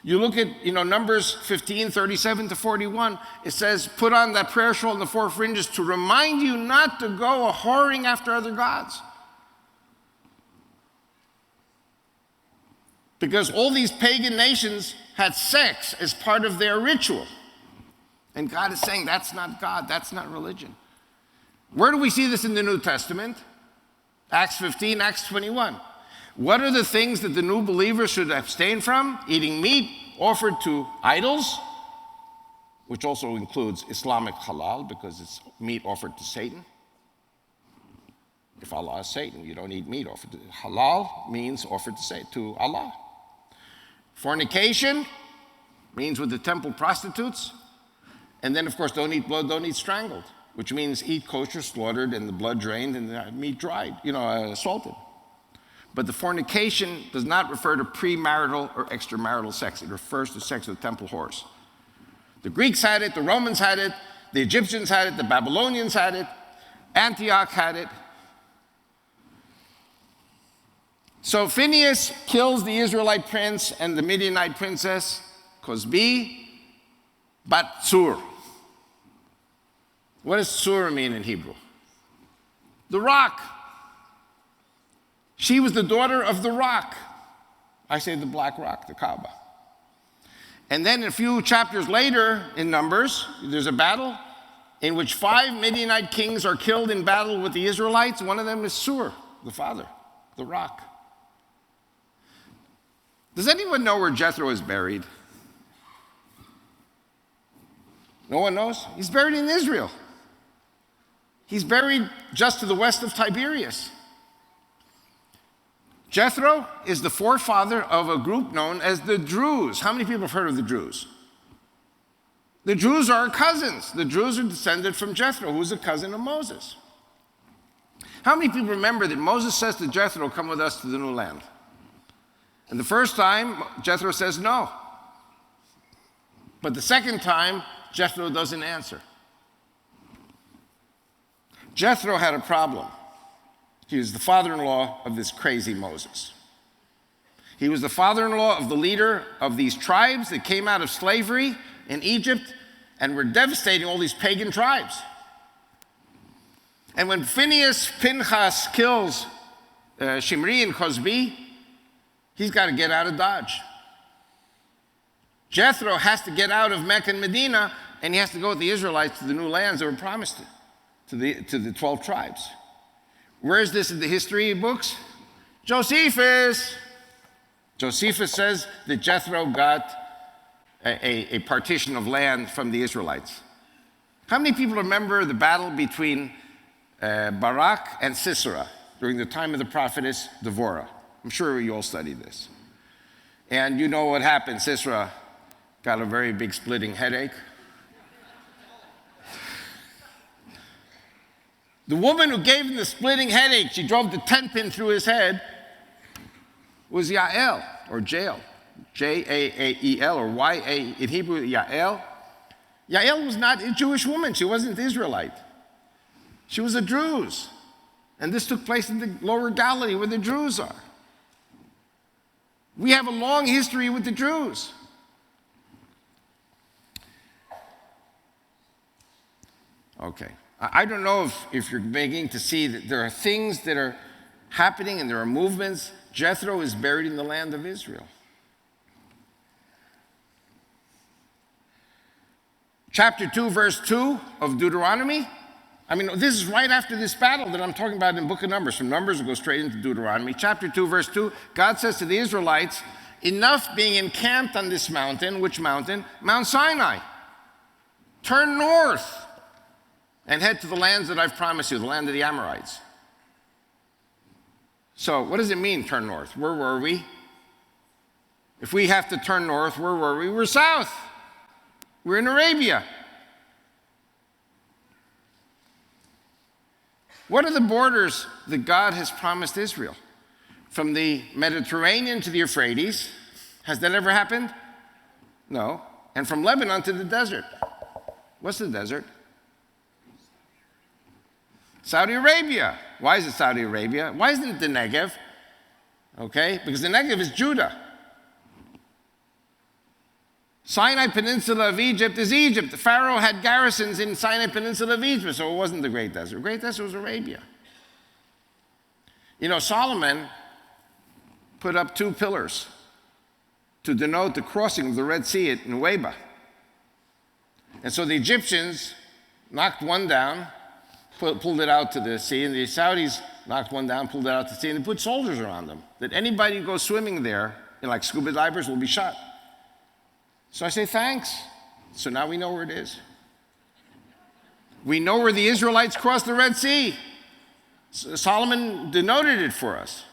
You look at, Numbers 15, 37 to 41, it says, put on that prayer shawl and the 4 fringes to remind you not to go a-whoring after other gods. Because all these pagan nations had sex as part of their ritual. And God is saying, that's not God, that's not religion. Where do we see this in the New Testament? Acts 15, Acts 21. What are the things that the new believers should abstain from? Eating meat offered to idols, which also includes Islamic halal, because it's meat offered to Satan. If Allah is Satan, you don't eat meat offered to halal means offered to Allah. Fornication means with the temple prostitutes. And then, of course, don't eat blood, don't eat strangled, which means eat kosher, slaughtered, and the blood drained, and the meat dried, salted. But the fornication does not refer to premarital or extramarital sex. It refers to sex with temple whores. The Greeks had it, the Romans had it, the Egyptians had it, the Babylonians had it, Antioch had it. So Phineas kills the Israelite prince and the Midianite princess, Cosbi, Bat Sur. What does Sur mean in Hebrew? The rock. She was the daughter of the rock. I say the black rock, the Kaaba. And then a few chapters later in Numbers, there's a battle in which 5 Midianite kings are killed in battle with the Israelites. One of them is Sur, the father, the rock. Does anyone know where Jethro is buried? No one knows? He's buried in Israel. He's buried just to the west of Tiberias. Jethro is the forefather of a group known as the Druze. How many people have heard of the Druze? The Druze are cousins. The Druze are descended from Jethro, who's a cousin of Moses. How many people remember that Moses says to Jethro, come with us to the new land? And the first time, Jethro says no. But the second time, Jethro doesn't answer. Jethro had a problem. He was the father-in-law of this crazy Moses. He was the father-in-law of the leader of these tribes that came out of slavery in Egypt and were devastating all these pagan tribes. And when Pinchas kills Shimri and Cosbi, he's got to get out of Dodge. Jethro has to get out of Mecca and Medina, and he has to go with the Israelites to the new lands that were promised to the 12 tribes. Where is this in the history books? Josephus. Josephus says that Jethro got a partition of land from the Israelites. How many people remember the battle between Barak and Sisera during the time of the prophetess Devorah? I'm sure you all studied this. And you know what happened. Sisera got a very big splitting headache. The woman who gave him the splitting headache, she drove the tent pin through his head, was Yael, or Jael. J-A-A-E-L, or Y-A, in Hebrew, Yael. Yael was not a Jewish woman. She wasn't Israelite. She was a Druze. And this took place in the lower Galilee where the Druze are. We have a long history with the Druze. Okay. I don't know if you're beginning to see that there are things that are happening and there are movements. Jethro is buried in the land of Israel. Chapter 2, verse 2 of Deuteronomy. I mean, this is right after this battle that I'm talking about in the book of Numbers. From Numbers, we'll go straight into Deuteronomy. Chapter 2, verse 2, God says to the Israelites, enough being encamped on this mountain. Which mountain? Mount Sinai. Turn north and head to the lands that I've promised you, the land of the Amorites. So what does it mean, turn north? Where were we? If we have to turn north, where were we? We're south. We're in Arabia. What are the borders that God has promised Israel? From the Mediterranean to the Euphrates. Has that ever happened? No. And from Lebanon to the desert. What's the desert? Saudi Arabia. Why is it Saudi Arabia? Why isn't it the Negev? Okay, because the Negev is Judah. Sinai Peninsula of Egypt is Egypt. The Pharaoh had garrisons in Sinai Peninsula of Egypt, so it wasn't the Great Desert. The Great Desert was Arabia. You know, Solomon put up 2 pillars to denote the crossing of the Red Sea at Nuweiba. And so the Egyptians knocked one down, pulled it out to the sea, and the Saudis knocked one down, pulled it out to the sea, and they put soldiers around them, that anybody who goes swimming there, like scuba divers, will be shot. So I say, thanks. So now we know where it is. We know where the Israelites crossed the Red Sea. Solomon denoted it for us.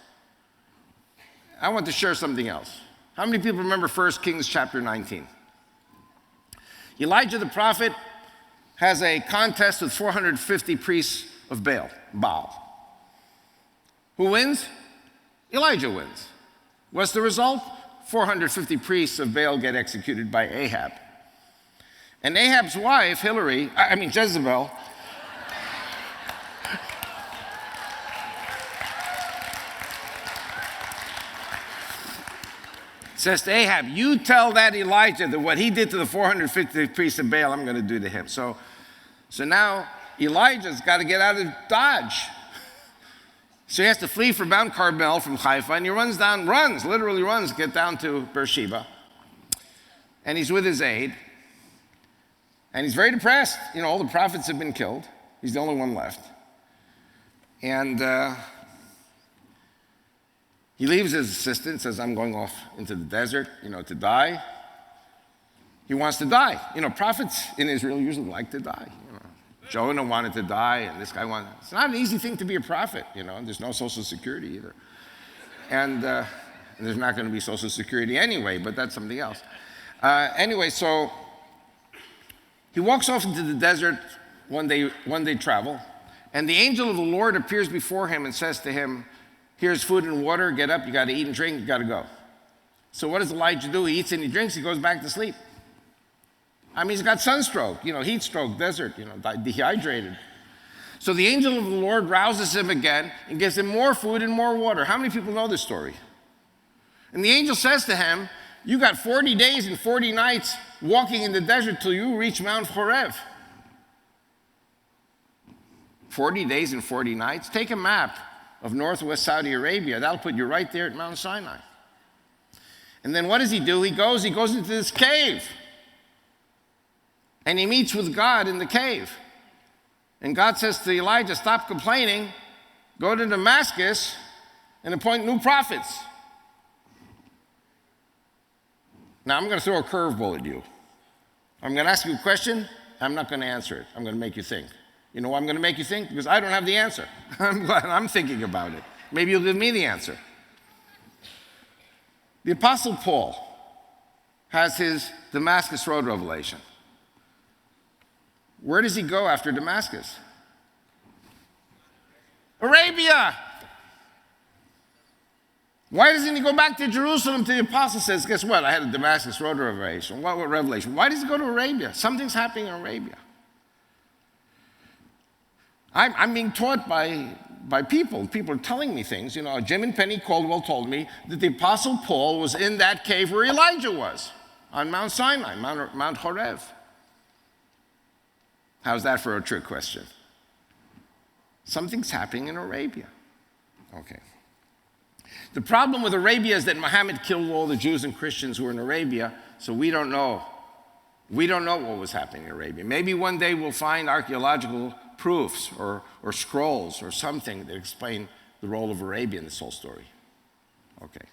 I want to share something else. How many people remember 1 Kings chapter 19? Elijah the prophet has a contest with 450 priests of Baal. Who wins? Elijah wins. What's the result? 450 priests of Baal get executed by Ahab. And Ahab's wife, Jezebel, says to Ahab, you tell that Elijah that what he did to the 450 priests of Baal, I'm going to do to him. So now Elijah's got to get out of Dodge. So he has to flee from Mount Carmel from Haifa, and he literally runs, get down to Beersheba. And he's with his aide. And he's very depressed. You know, all the prophets have been killed. He's the only one left. And he leaves his assistant, says, I'm going off into the desert, to die. He wants to die. You know, prophets in Israel usually like to die. You know, Jonah wanted to die, and this guy wanted. It's not an easy thing to be a prophet, you know. There's no Social Security either. And there's not going to be Social Security anyway, but that's something else. Anyway, so he walks off into the desert one day travel, and the angel of the Lord appears before him and says to him, here's food and water, get up, you got to eat and drink, you got to go. So what does Elijah do? He eats and he drinks, he goes back to sleep. I mean, he's got sunstroke, you know, heat stroke, desert, you know, dehydrated. So the angel of the Lord rouses him again and gives him more food and more water. How many people know this story? And the angel says to him, you got 40 days and 40 nights walking in the desert till you reach Mount Horeb. 40 days and 40 nights. Take a map of northwest Saudi Arabia. That'll put you right there at Mount Sinai. And then what does he do? He goes into this cave. And he meets with God in the cave. And God says to Elijah, stop complaining, go to Damascus and appoint new prophets. Now I'm going to throw a curveball at you. I'm going to ask you a question. I'm not going to answer it. I'm going to make you think. You know why I'm going to make you think? Because I don't have the answer. I'm thinking about it. Maybe you'll give me the answer. The Apostle Paul has his Damascus Road revelation. Where does he go after Damascus? Arabia. Why doesn't he go back to Jerusalem? The apostle says, guess what? I had a Damascus Road revelation. What revelation? Why does he go to Arabia? Something's happening in Arabia. I'm being taught by people. People are telling me things. You know, Jim and Penny Caldwell told me that the Apostle Paul was in that cave where Elijah was, on Mount Sinai, Mount Horeb. How's that for a trick question? Something's happening in Arabia. Okay. The problem with Arabia is that Muhammad killed all the Jews and Christians who were in Arabia, so we don't know. We don't know what was happening in Arabia. Maybe one day we'll find archaeological proofs or scrolls or something that explain the role of Arabia in this whole story. Okay.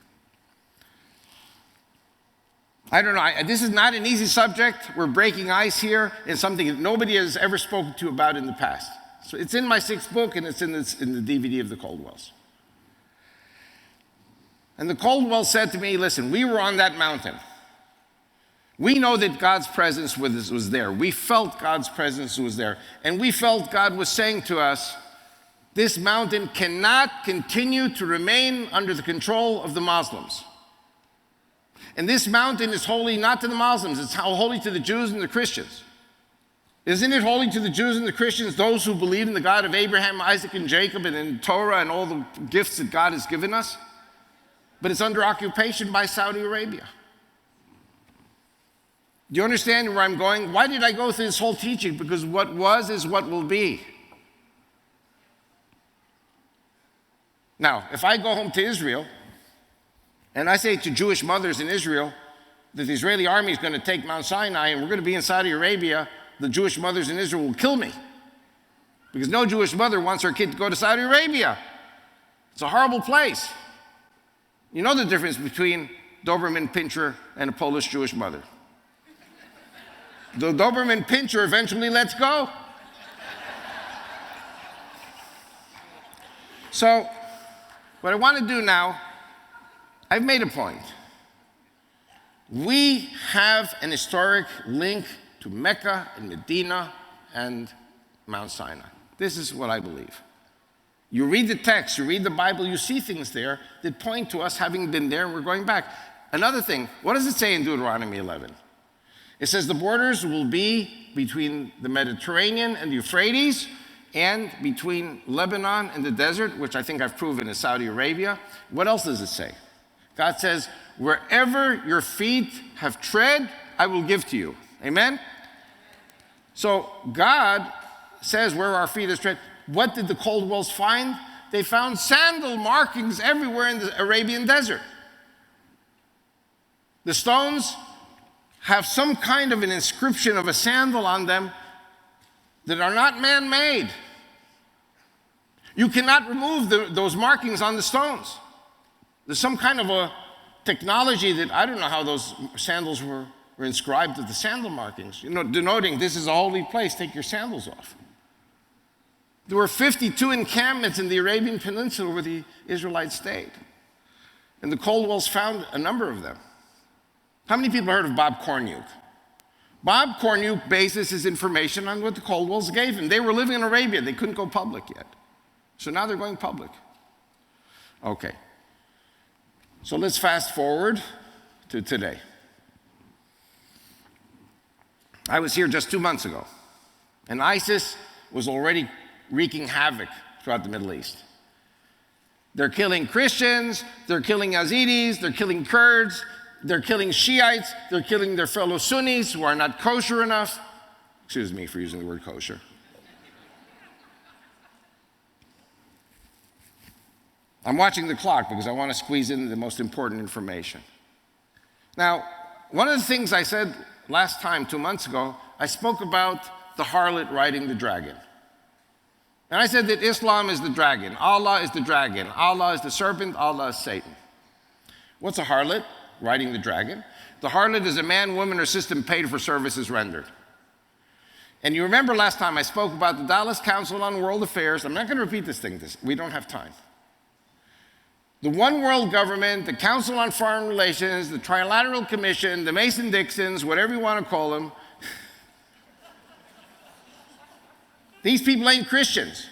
I don't know. This is not an easy subject. We're breaking ice here in something that nobody has ever spoken to about in the past. So it's in my 6th book, and it's in the DVD of the Caldwells. And the Caldwell said to me, listen, we were on that mountain. We know that God's presence was there. We felt God's presence was there. And we felt God was saying to us, this mountain cannot continue to remain under the control of the Muslims. And this mountain is holy not to the Muslims, it's holy to the Jews and the Christians. Isn't it holy to the Jews and the Christians, those who believe in the God of Abraham, Isaac, and Jacob, and in Torah and all the gifts that God has given us? But it's under occupation by Saudi Arabia. Do you understand where I'm going? Why did I go through this whole teaching? Because what was is what will be. Now, if I go home to Israel, and I say to Jewish mothers in Israel that the Israeli army is going to take Mount Sinai and we're going to be in Saudi Arabia, the Jewish mothers in Israel will kill me. Because no Jewish mother wants her kid to go to Saudi Arabia. It's a horrible place. You know the difference between Doberman Pinscher and a Polish Jewish mother. The Doberman Pinscher eventually lets go. So, what I want to do now, I've made a point. We have an historic link to Mecca and Medina and Mount Sinai. This is what I believe. You read the text, you read the Bible, you see things there that point to us having been there and we're going back. Another thing, what does it say in Deuteronomy 11? It says the borders will be between the Mediterranean and the Euphrates and between Lebanon and the desert, which I think I've proven is Saudi Arabia. What else does it say? God says, wherever your feet have tread, I will give to you. Amen? So God says where our feet have tread. What did the Caldwells find? They found sandal markings everywhere in the Arabian desert. The stones have some kind of an inscription of a sandal on them that are not man-made. You cannot remove those markings on the stones. There's some kind of a technology that I don't know how those sandals were were inscribed with the sandal markings, denoting this is a holy place, take your sandals off. There were 52 encampments in the Arabian Peninsula where the Israelites stayed. And the Coldwells found a number of them. How many people heard of Bob Cornuke? Bob Cornuke bases his information on what the Coldwells gave him. They were living in Arabia. They couldn't go public yet. So now they're going public. Okay. So let's fast forward to today. I was here just 2 months ago, and ISIS was already wreaking havoc throughout the Middle East. They're killing Christians, they're killing Yazidis, they're killing Kurds, they're killing Shiites, they're killing their fellow Sunnis who are not kosher enough. Excuse me for using the word kosher. I'm watching the clock because I want to squeeze in the most important information. Now, one of the things I said last time, 2 months ago, I spoke about the harlot riding the dragon. And I said that Islam is the dragon, Allah is the dragon, Allah is the serpent, Allah is Satan. What's a harlot riding the dragon? The harlot is a man, woman, or system paid for services rendered. And you remember last time I spoke about the Dallas Council on World Affairs. I'm not going to repeat this thing, we don't have time. The One World Government, the Council on Foreign Relations, the Trilateral Commission, the Mason-Dixons, whatever you want to call them, these people ain't Christians.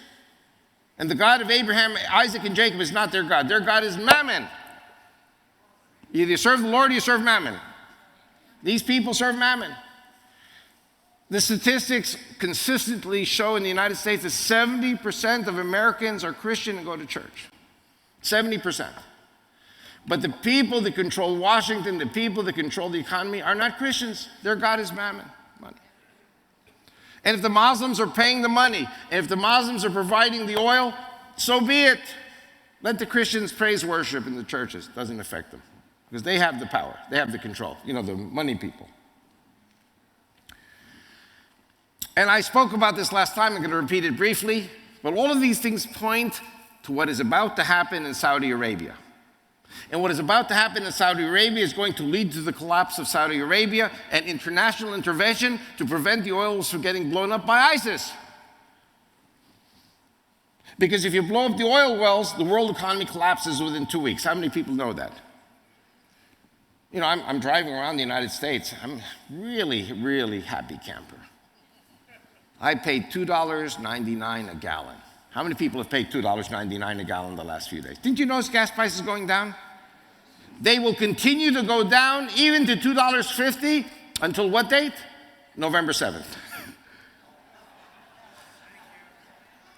And the God of Abraham, Isaac, and Jacob is not their God. Their God is Mammon. Either you serve the Lord or you serve Mammon. These people serve Mammon. The statistics consistently show in the United States that 70% of Americans are Christian and go to church. 70%. But the people that control Washington, the people that control the economy are not Christians. Their God is Mammon, money. And if the Muslims are paying the money, and if the Muslims are providing the oil, so be it. Let the Christians praise worship in the churches. It doesn't affect them. Because they have the power. They have the control. The money people. And I spoke about this last time. I'm going to repeat it briefly. But all of these things point to what is about to happen in Saudi Arabia. And what is about to happen in Saudi Arabia is going to lead to the collapse of Saudi Arabia and international intervention to prevent the oil wells from getting blown up by ISIS. Because if you blow up the oil wells, the world economy collapses within 2 weeks. How many people know that? I'm driving around the United States. I'm really, really happy camper. I paid $2.99 a gallon. How many people have paid $2.99 a gallon the last few days? Didn't you notice gas prices going down? They will continue to go down even to $2.50 until what date? November 7th.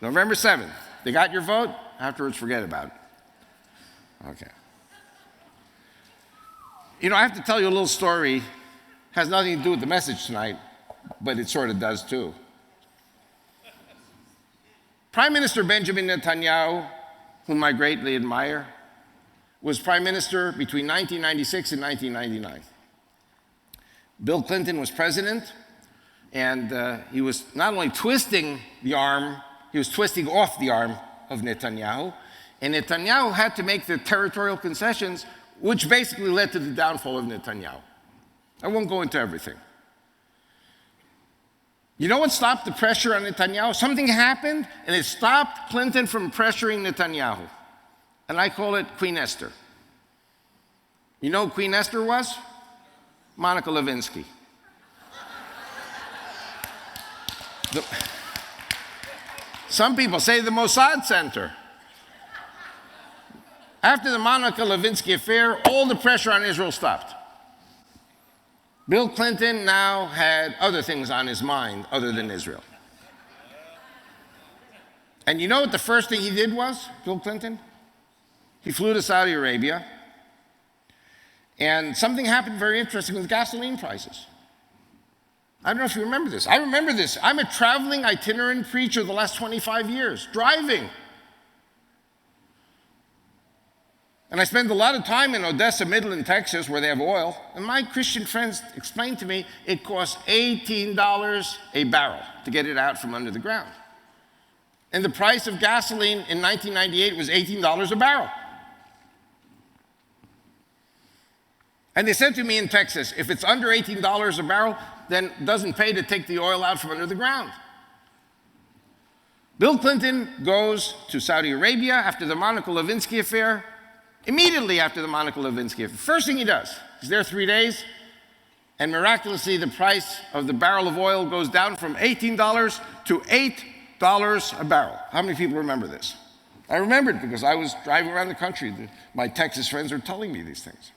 November 7th. They got your vote? Afterwards, forget about it. Okay. I have to tell you a little story. Has nothing to do with the message tonight, but it sort of does too. Prime Minister Benjamin Netanyahu, whom I greatly admire, was prime minister between 1996 and 1999. Bill Clinton was president, and he was not only twisting the arm, he was twisting off the arm of Netanyahu, and Netanyahu had to make the territorial concessions, which basically led to the downfall of Netanyahu. I won't go into everything. You know what stopped the pressure on Netanyahu? Something happened, and it stopped Clinton from pressuring Netanyahu. And I call it Queen Esther. You know who Queen Esther was? Monica Lewinsky. Some people say the Mossad Center. After the Monica Lewinsky affair, all the pressure on Israel stopped. Bill Clinton now had other things on his mind other than Israel. And you know what the first thing he did was, Bill Clinton? He flew to Saudi Arabia, and something happened very interesting with gasoline prices. I don't know if you remember this. I remember this. I'm a traveling itinerant preacher the last 25 years, driving. And I spend a lot of time in Odessa, Midland, Texas, where they have oil. And my Christian friends explained to me it costs $18 a barrel to get it out from under the ground. And the price of gasoline in 1998 was $18 a barrel. And they said to me in Texas, if it's under $18 a barrel, then it doesn't pay to take the oil out from under the ground. Bill Clinton goes to Saudi Arabia after the Monica Lewinsky affair, immediately after the Monica Lewinsky affair. First thing he does, he's there 3 days, and miraculously the price of the barrel of oil goes down from $18 to $8 a barrel. How many people remember this? I remember it because I was driving around the country. My Texas friends were telling me these things.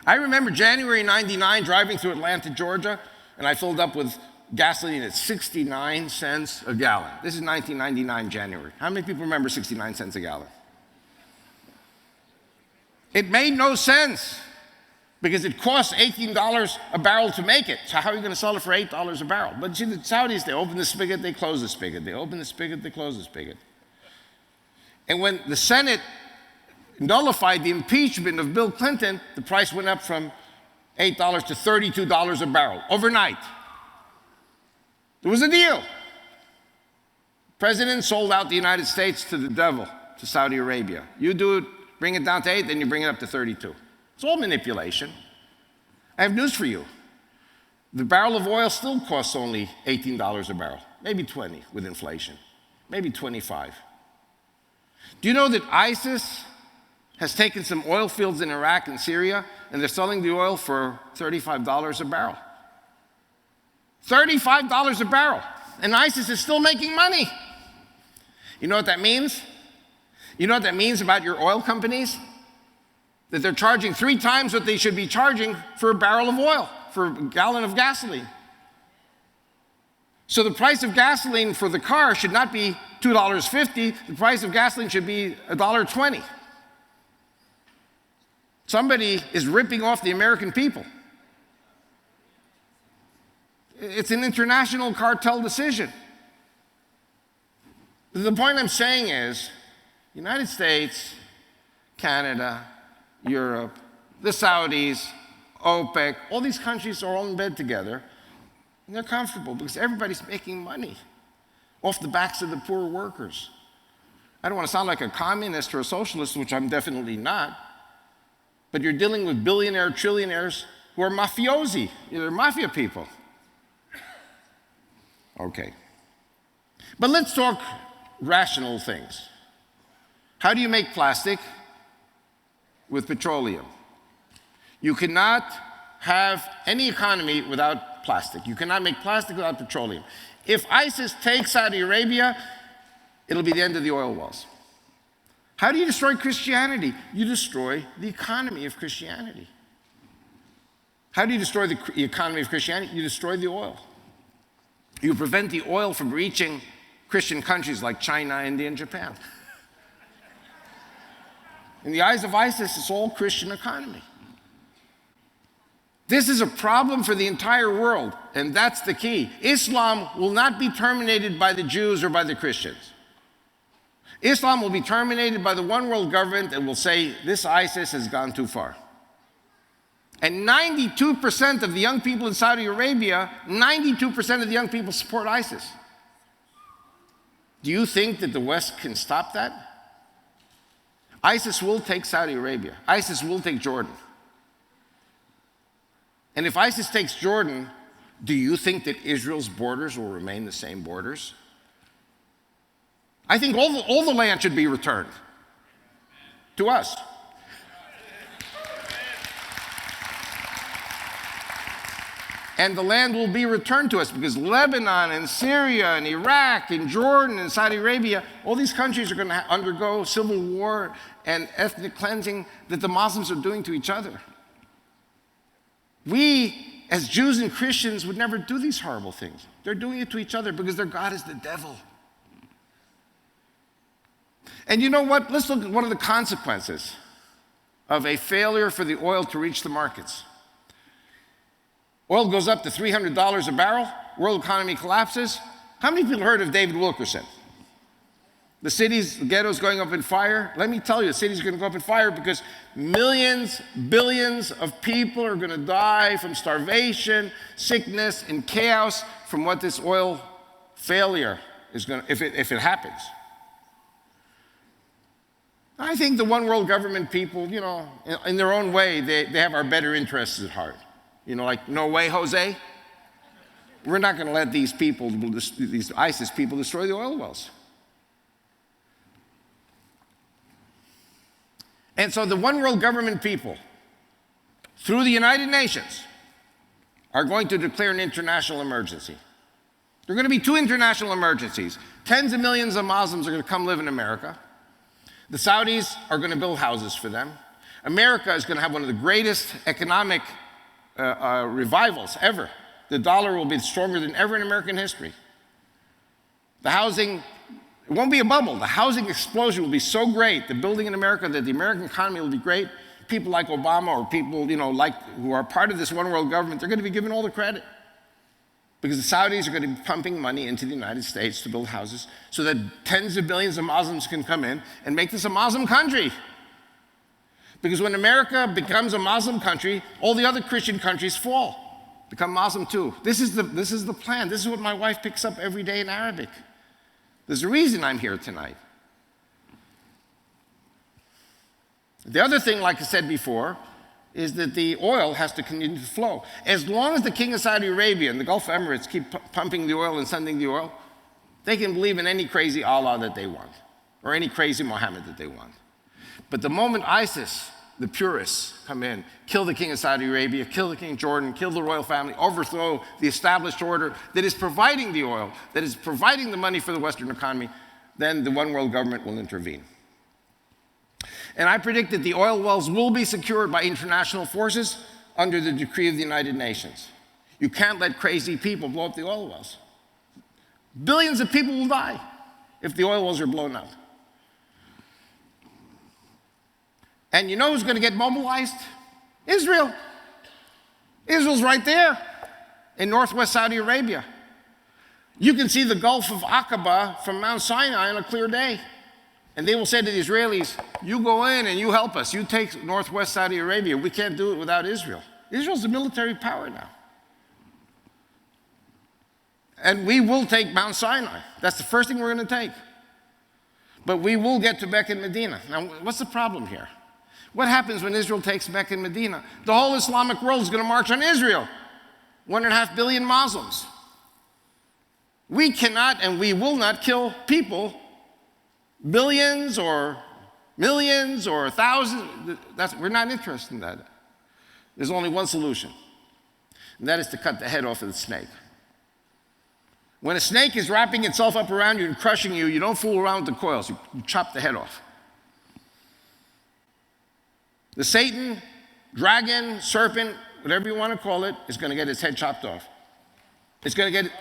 I remember January 99 driving through Atlanta, Georgia, and I filled up with gasoline at 69 cents a gallon. This is 1999 January. How many people remember 69 cents a gallon? It made no sense because it costs $18 a barrel to make it. So how are you going to sell it for $8 a barrel? But see, the Saudis, they open the spigot, they close the spigot. They open the spigot, they close the spigot. And when the Senate nullified the impeachment of Bill Clinton, the price went up from $8 to $32 a barrel overnight. There was a deal. The president sold out the United States to the devil, to Saudi Arabia. You do it, bring it down to 8, then you bring it up to 32. It's all manipulation. I have news for you. The barrel of oil still costs only $18 a barrel, maybe 20 with inflation, maybe 25. Do you know that ISIS has taken some oil fields in Iraq and Syria, and they're selling the oil for $35 a barrel? $35 a barrel. And ISIS is still making money. You know what that means? You know what that means about your oil companies? That they're charging 3 times what they should be charging for a barrel of oil, for a gallon of gasoline. So the price of gasoline for the car should not be $2.50. The price of gasoline should be $1.20. Somebody is ripping off the American people. It's an international cartel decision. The point I'm saying is, United States, Canada, Europe, the Saudis, OPEC, all these countries are all in bed together, and they're comfortable because everybody's making money off the backs of the poor workers. I don't want to sound like a communist or a socialist, which I'm definitely not, but you're dealing with billionaire trillionaires who are mafiosi. They're mafia people. Okay. But let's talk rational things. How do you make plastic? With petroleum. You cannot have any economy without plastic. You cannot make plastic without petroleum. If ISIS takes Saudi Arabia, it'll be the end of the oil wells. How do you destroy Christianity? You destroy the economy of Christianity. How do you destroy the economy of Christianity? You destroy the oil. You prevent the oil from reaching Christian countries like China, India, and Japan. In the eyes of ISIS, it's all Christian economy. This is a problem for the entire world, and that's the key. Islam will not be terminated by the Jews or by the Christians. Islam will be terminated by the one world government that will say, this ISIS has gone too far. And 92% of the young people in Saudi Arabia, 92% of the young people support ISIS. Do you think that the West can stop that? ISIS will take Saudi Arabia. ISIS will take Jordan. And if ISIS takes Jordan, do you think that Israel's borders will remain the same borders? I think all the land should be returned to us. And the land will be returned to us because Lebanon and Syria and Iraq and Jordan and Saudi Arabia, all these countries are going to undergo civil war and ethnic cleansing that the Muslims are doing to each other. We, as Jews and Christians, would never do these horrible things. They're doing it to each other because their God is the devil. And you know what? Let's look at one of the consequences of a failure for the oil to reach the markets. Oil goes up to $300 a barrel, world economy collapses. How many people heard of David Wilkerson? The cities, the ghettos going up in fire. Let me tell you, the city's going to go up in fire because millions, billions of people are going to die from starvation, sickness, and chaos from what this oil failure is going to, if it happens. I think the one world government people, in their own way, they have our better interests at heart. Like, no way, Jose. We're not going to let these people, these ISIS people, destroy the oil wells. And so the one world government people, through the United Nations, are going to declare an international emergency. There are going to be 2 international emergencies. Tens of millions of Muslims are going to come live in America. The Saudis are going to build houses for them. America is going to have one of the greatest economic revivals ever. The dollar will be stronger than ever in American history. The housing, it won't be a bubble. The housing explosion will be so great, the building in America, that the American economy will be great. People like Obama or people, who are part of this one world government, they're going to be given all the credit. Because the Saudis are going to be pumping money into the United States to build houses so that tens of billions of Muslims can come in and make this a Muslim country. Because when America becomes a Muslim country, all the other Christian countries fall, become Muslim too. This is the plan. This is what my wife picks up every day in Arabic. There's a reason I'm here tonight. The other thing, like I said before, is that the oil has to continue to flow. As long as the King of Saudi Arabia and the Gulf Emirates keep pumping the oil and sending the oil, they can believe in any crazy Allah that they want, or any crazy Muhammad that they want. But the moment ISIS, the purists, come in, kill the King of Saudi Arabia, kill the King of Jordan, kill the royal family, overthrow the established order that is providing the oil, that is providing the money for the Western economy, then the one world government will intervene. And I predict that the oil wells will be secured by international forces under the decree of the United Nations. You can't let crazy people blow up the oil wells. Billions of people will die if the oil wells are blown up. And you know who's going to get mobilized? Israel. Israel's right there in northwest Saudi Arabia. You can see the Gulf of Aqaba from Mount Sinai on a clear day. And they will say to the Israelis, you go in and you help us. You take northwest Saudi Arabia. We can't do it without Israel. Israel's a military power now. And we will take Mount Sinai. That's the first thing we're going to take. But we will get to Mecca and Medina. Now, what's the problem here? What happens when Israel takes Mecca and Medina? The whole Islamic world is going to march on Israel. 1.5 billion Muslims. We cannot and we will not kill people, billions or millions or thousands. We're not interested in that. There's only one solution, and that is to cut the head off of the snake. When a snake is wrapping itself up around you and crushing you, you don't fool around with the coils. You chop the head off. The Satan, dragon, serpent, whatever you want to call it, is going to get its head chopped off. It's going to get...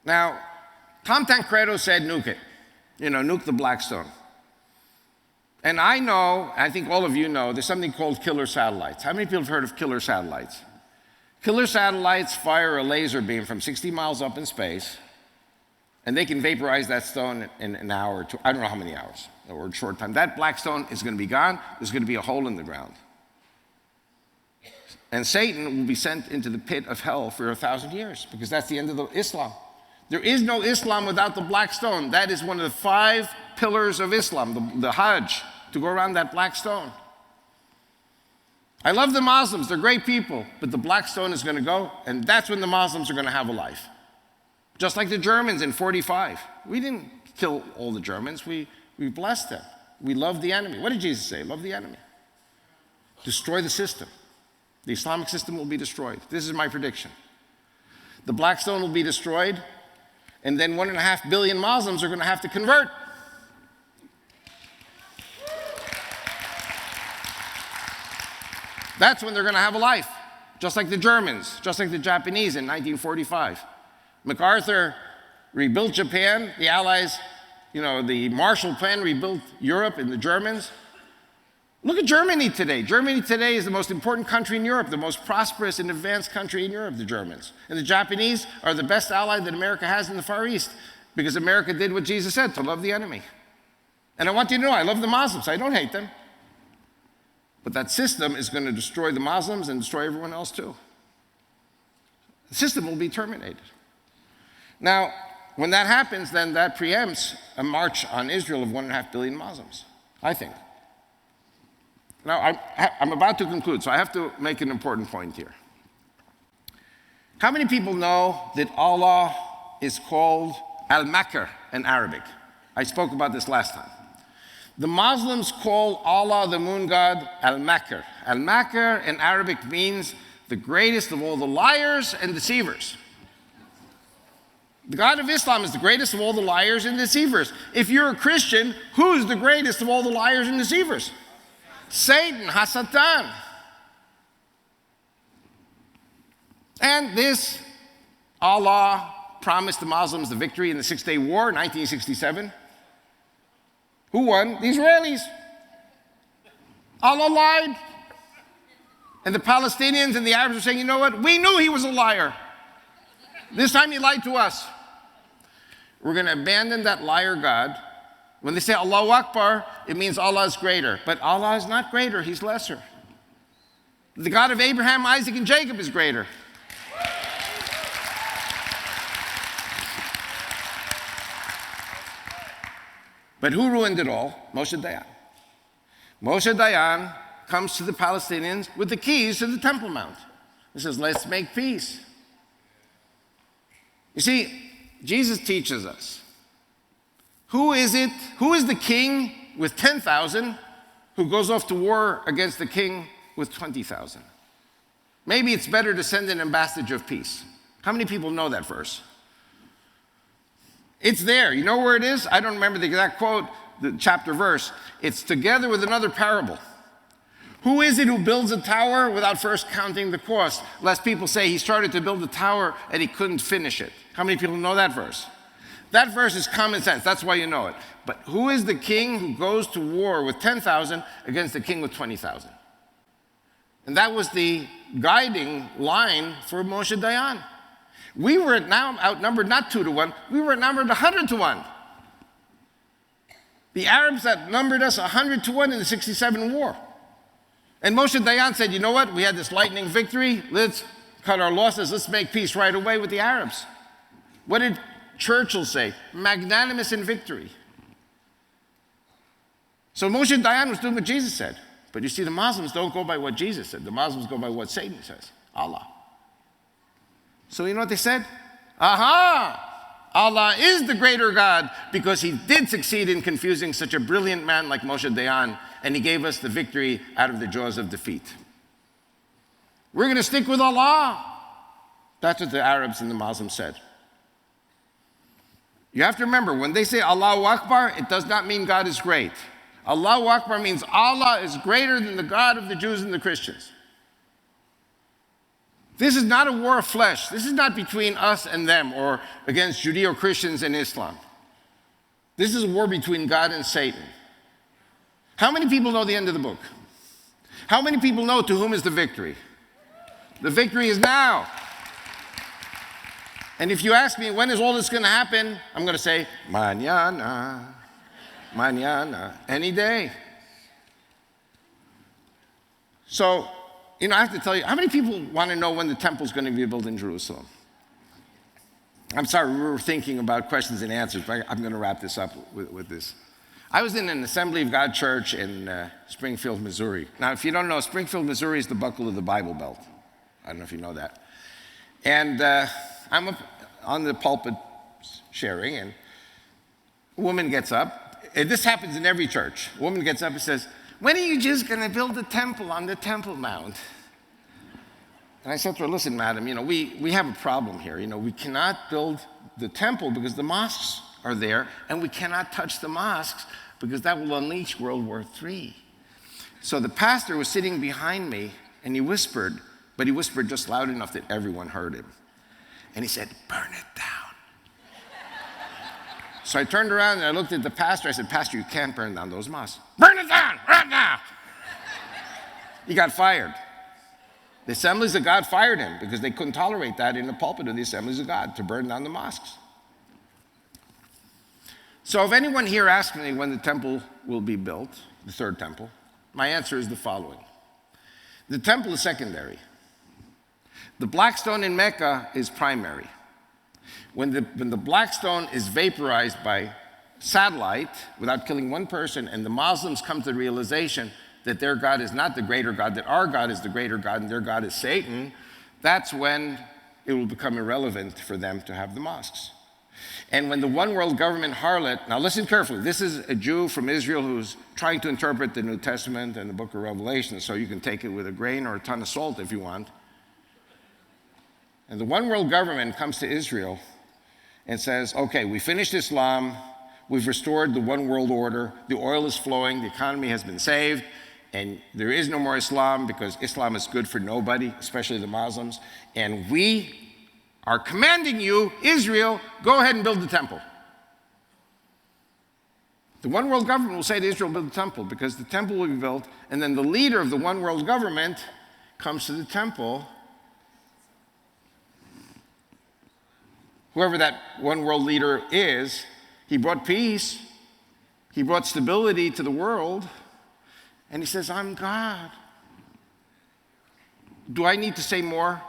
Now, Tom Tancredo said nuke it. Nuke the Black Stone. And I know, I think all of you know, there's something called killer satellites. How many people have heard of killer satellites? Killer satellites fire a laser beam from 60 miles up in space, and they can vaporize that stone in an hour or two. I don't know how many hours, or a short time. That black stone is going to be gone. There's going to be a hole in the ground. And Satan will be sent into the pit of hell for 1,000 years, because that's the end of Islam. There is no Islam without the black stone. That is one of the 5 pillars of Islam, the Hajj, to go around that black stone. I love the Muslims. They're great people. But the black stone is going to go, and that's when the Muslims are going to have a life. Just like the Germans in 45. We didn't kill all the Germans. We blessed them. We loved the enemy. What did Jesus say? Love the enemy. Destroy the system. The Islamic system will be destroyed. This is my prediction. The black stone will be destroyed, and then 1.5 billion Muslims are going to have to convert. That's when they're going to have a life, just like the Germans, just like the Japanese in 1945. MacArthur rebuilt Japan. The Allies, the Marshall Plan rebuilt Europe and the Germans. Look at Germany today. Germany today is the most important country in Europe, the most prosperous and advanced country in Europe, the Germans. And the Japanese are the best ally that America has in the Far East, because America did what Jesus said, to love the enemy. And I want you to know, I love the Muslims. I don't hate them. But that system is going to destroy the Muslims and destroy everyone else too. The system will be terminated. Now, when that happens, then that preempts a march on Israel of 1.5 billion Muslims, I think. Now, I'm about to conclude, so I have to make an important point here. How many people know that Allah is called Al-Makr in Arabic? I spoke about this last time. The Muslims call Allah, the moon god, Al-Makr. Al-Makr in Arabic means the greatest of all the liars and deceivers. The God of Islam is the greatest of all the liars and deceivers. If you're a Christian, who's the greatest of all the liars and deceivers? Satan, Hasatan. And this, Allah promised the Muslims the victory in the Six-Day War, 1967. Who won? The Israelis. Allah lied. And the Palestinians and the Arabs were saying, you know what? We knew he was a liar. This time he lied to us. We're going to abandon that liar God. When they say Allahu Akbar, it means Allah is greater. But Allah is not greater, he's lesser. The God of Abraham, Isaac, and Jacob is greater. But who ruined it all? Moshe Dayan. Moshe Dayan comes to the Palestinians with the keys to the Temple Mount. He says, let's make peace. You see, Jesus teaches us, who is the king with 10,000 who goes off to war against the king with 20,000? Maybe it's better to send an ambassador of peace. How many people know that verse? It's there. You know where it is? I don't remember the exact quote, the chapter verse. It's together with another parable. Who is it who builds a tower without first counting the cost? Lest people say he started to build a tower and he couldn't finish it. How many people know that verse? That verse is common sense. That's why you know it. But who is the king who goes to war with 10,000 against the king with 20,000? And that was the guiding line for Moshe Dayan. We were now outnumbered not 2-1, we were outnumbered 100-1. The Arabs outnumbered us 100-1 in the 67 war. And Moshe Dayan said, you know what? We had this lightning victory. Let's cut our losses. Let's make peace right away with the Arabs. What did Churchill say? Magnanimous in victory. So Moshe Dayan was doing what Jesus said. But you see, the Muslims don't go by what Jesus said. The Muslims go by what Satan says, Allah. So you know what they said? Aha! Allah is the greater God because he did succeed in confusing such a brilliant man like Moshe Dayan, and he gave us the victory out of the jaws of defeat. We're going to stick with Allah. That's what the Arabs and the Muslims said. You have to remember, when they say Allahu Akbar, it does not mean God is great. Allahu Akbar means Allah is greater than the God of the Jews and the Christians. This is not a war of flesh. This is not between us and them or against Judeo-Christians and Islam. This is a war between God and Satan. How many people know the end of the book? How many people know to whom is the victory? The victory is now. And if you ask me, when is all this going to happen? I'm going to say, mañana, mañana, any day. So, I have to tell you, how many people want to know when the temple is going to be built in Jerusalem? I'm sorry, we were thinking about questions and answers, but I'm going to wrap this up with this. I was in an Assembly of God church in Springfield, Missouri. Now, if you don't know, Springfield, Missouri is the buckle of the Bible Belt. I don't know if you know that. And I'm up on the pulpit sharing, and a woman gets up. And this happens in every church. A woman gets up and says, when are you just going to build a temple on the Temple Mount? And I said to her, listen, madam, we have a problem here. We cannot build the temple because the mosques are there, and we cannot touch the mosques because that will unleash World War III. So the pastor was sitting behind me, and he whispered, but he whispered just loud enough that everyone heard him. And he said, burn it down. So I turned around and I looked at the pastor. I said, Pastor, you can't burn down those mosques. Burn it down right now. He got fired. The Assemblies of God fired him because they couldn't tolerate that in the pulpit of the Assemblies of God to burn down the mosques. So if anyone here asks me when the temple will be built, the third temple, my answer is the following. The temple is secondary. The black stone in Mecca is primary. When the black stone is vaporized by satellite without killing one person, and the Muslims come to the realization that their God is not the greater God, that our God is the greater God and their God is Satan, that's when it will become irrelevant for them to have the mosques. And when the one world government harlot, now listen carefully, this is a Jew from Israel who's trying to interpret the New Testament and the book of Revelation, so you can take it with a grain or a ton of salt if you want. And the one world government comes to Israel and says, okay, we finished Islam, we've restored the one world order, the oil is flowing, the economy has been saved, and there is no more Islam because Islam is good for nobody, especially the Muslims, and we are commanding you, Israel, go ahead and build the temple. The one world government will say to Israel, build the temple, because the temple will be built, and then the leader of the one world government comes to the temple. Whoever that one world leader is, he brought peace, he brought stability to the world, and he says, I'm God. Do I need to say more?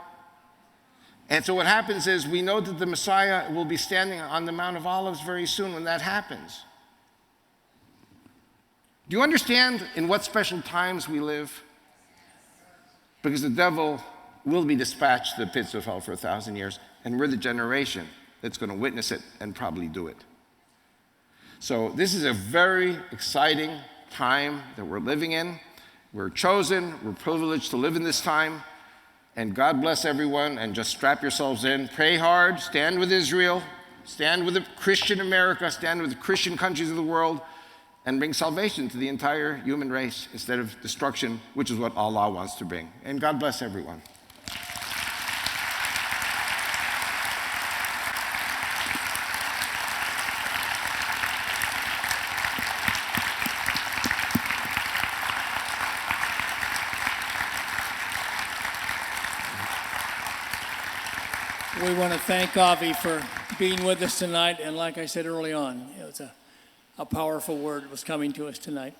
And so what happens is we know that the Messiah will be standing on the Mount of Olives very soon when that happens. Do you understand in what special times we live? Because the devil will be dispatched to the pits of hell for 1,000 years, and we're the generation that's going to witness it and probably do it. So this is a very exciting time that we're living in. We're chosen, we're privileged to live in this time, and God bless everyone, and just strap yourselves in, pray hard, stand with Israel, stand with the Christian America, stand with the Christian countries of the world, and bring salvation to the entire human race instead of destruction, which is what Allah wants to bring. And God bless everyone. We want to thank Avi for being with us tonight, and like I said early on, it was a powerful word was coming to us tonight.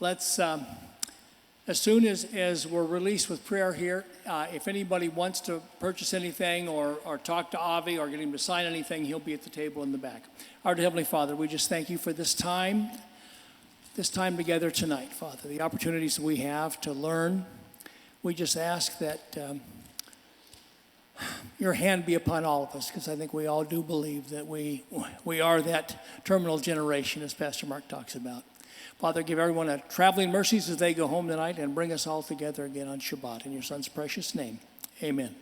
Let's, as soon as we're released with prayer here, if anybody wants to purchase anything or talk to Avi or get him to sign anything, he'll be at the table in the back. Our Heavenly Father, we just thank you for this time together tonight, Father, the opportunities that we have to learn. We just ask that your hand be upon all of us, because I think we all do believe that we are that terminal generation, as Pastor Mark talks about. Father, give everyone a traveling mercies as they go home tonight, and bring us all together again on Shabbat. In your Son's precious name, amen.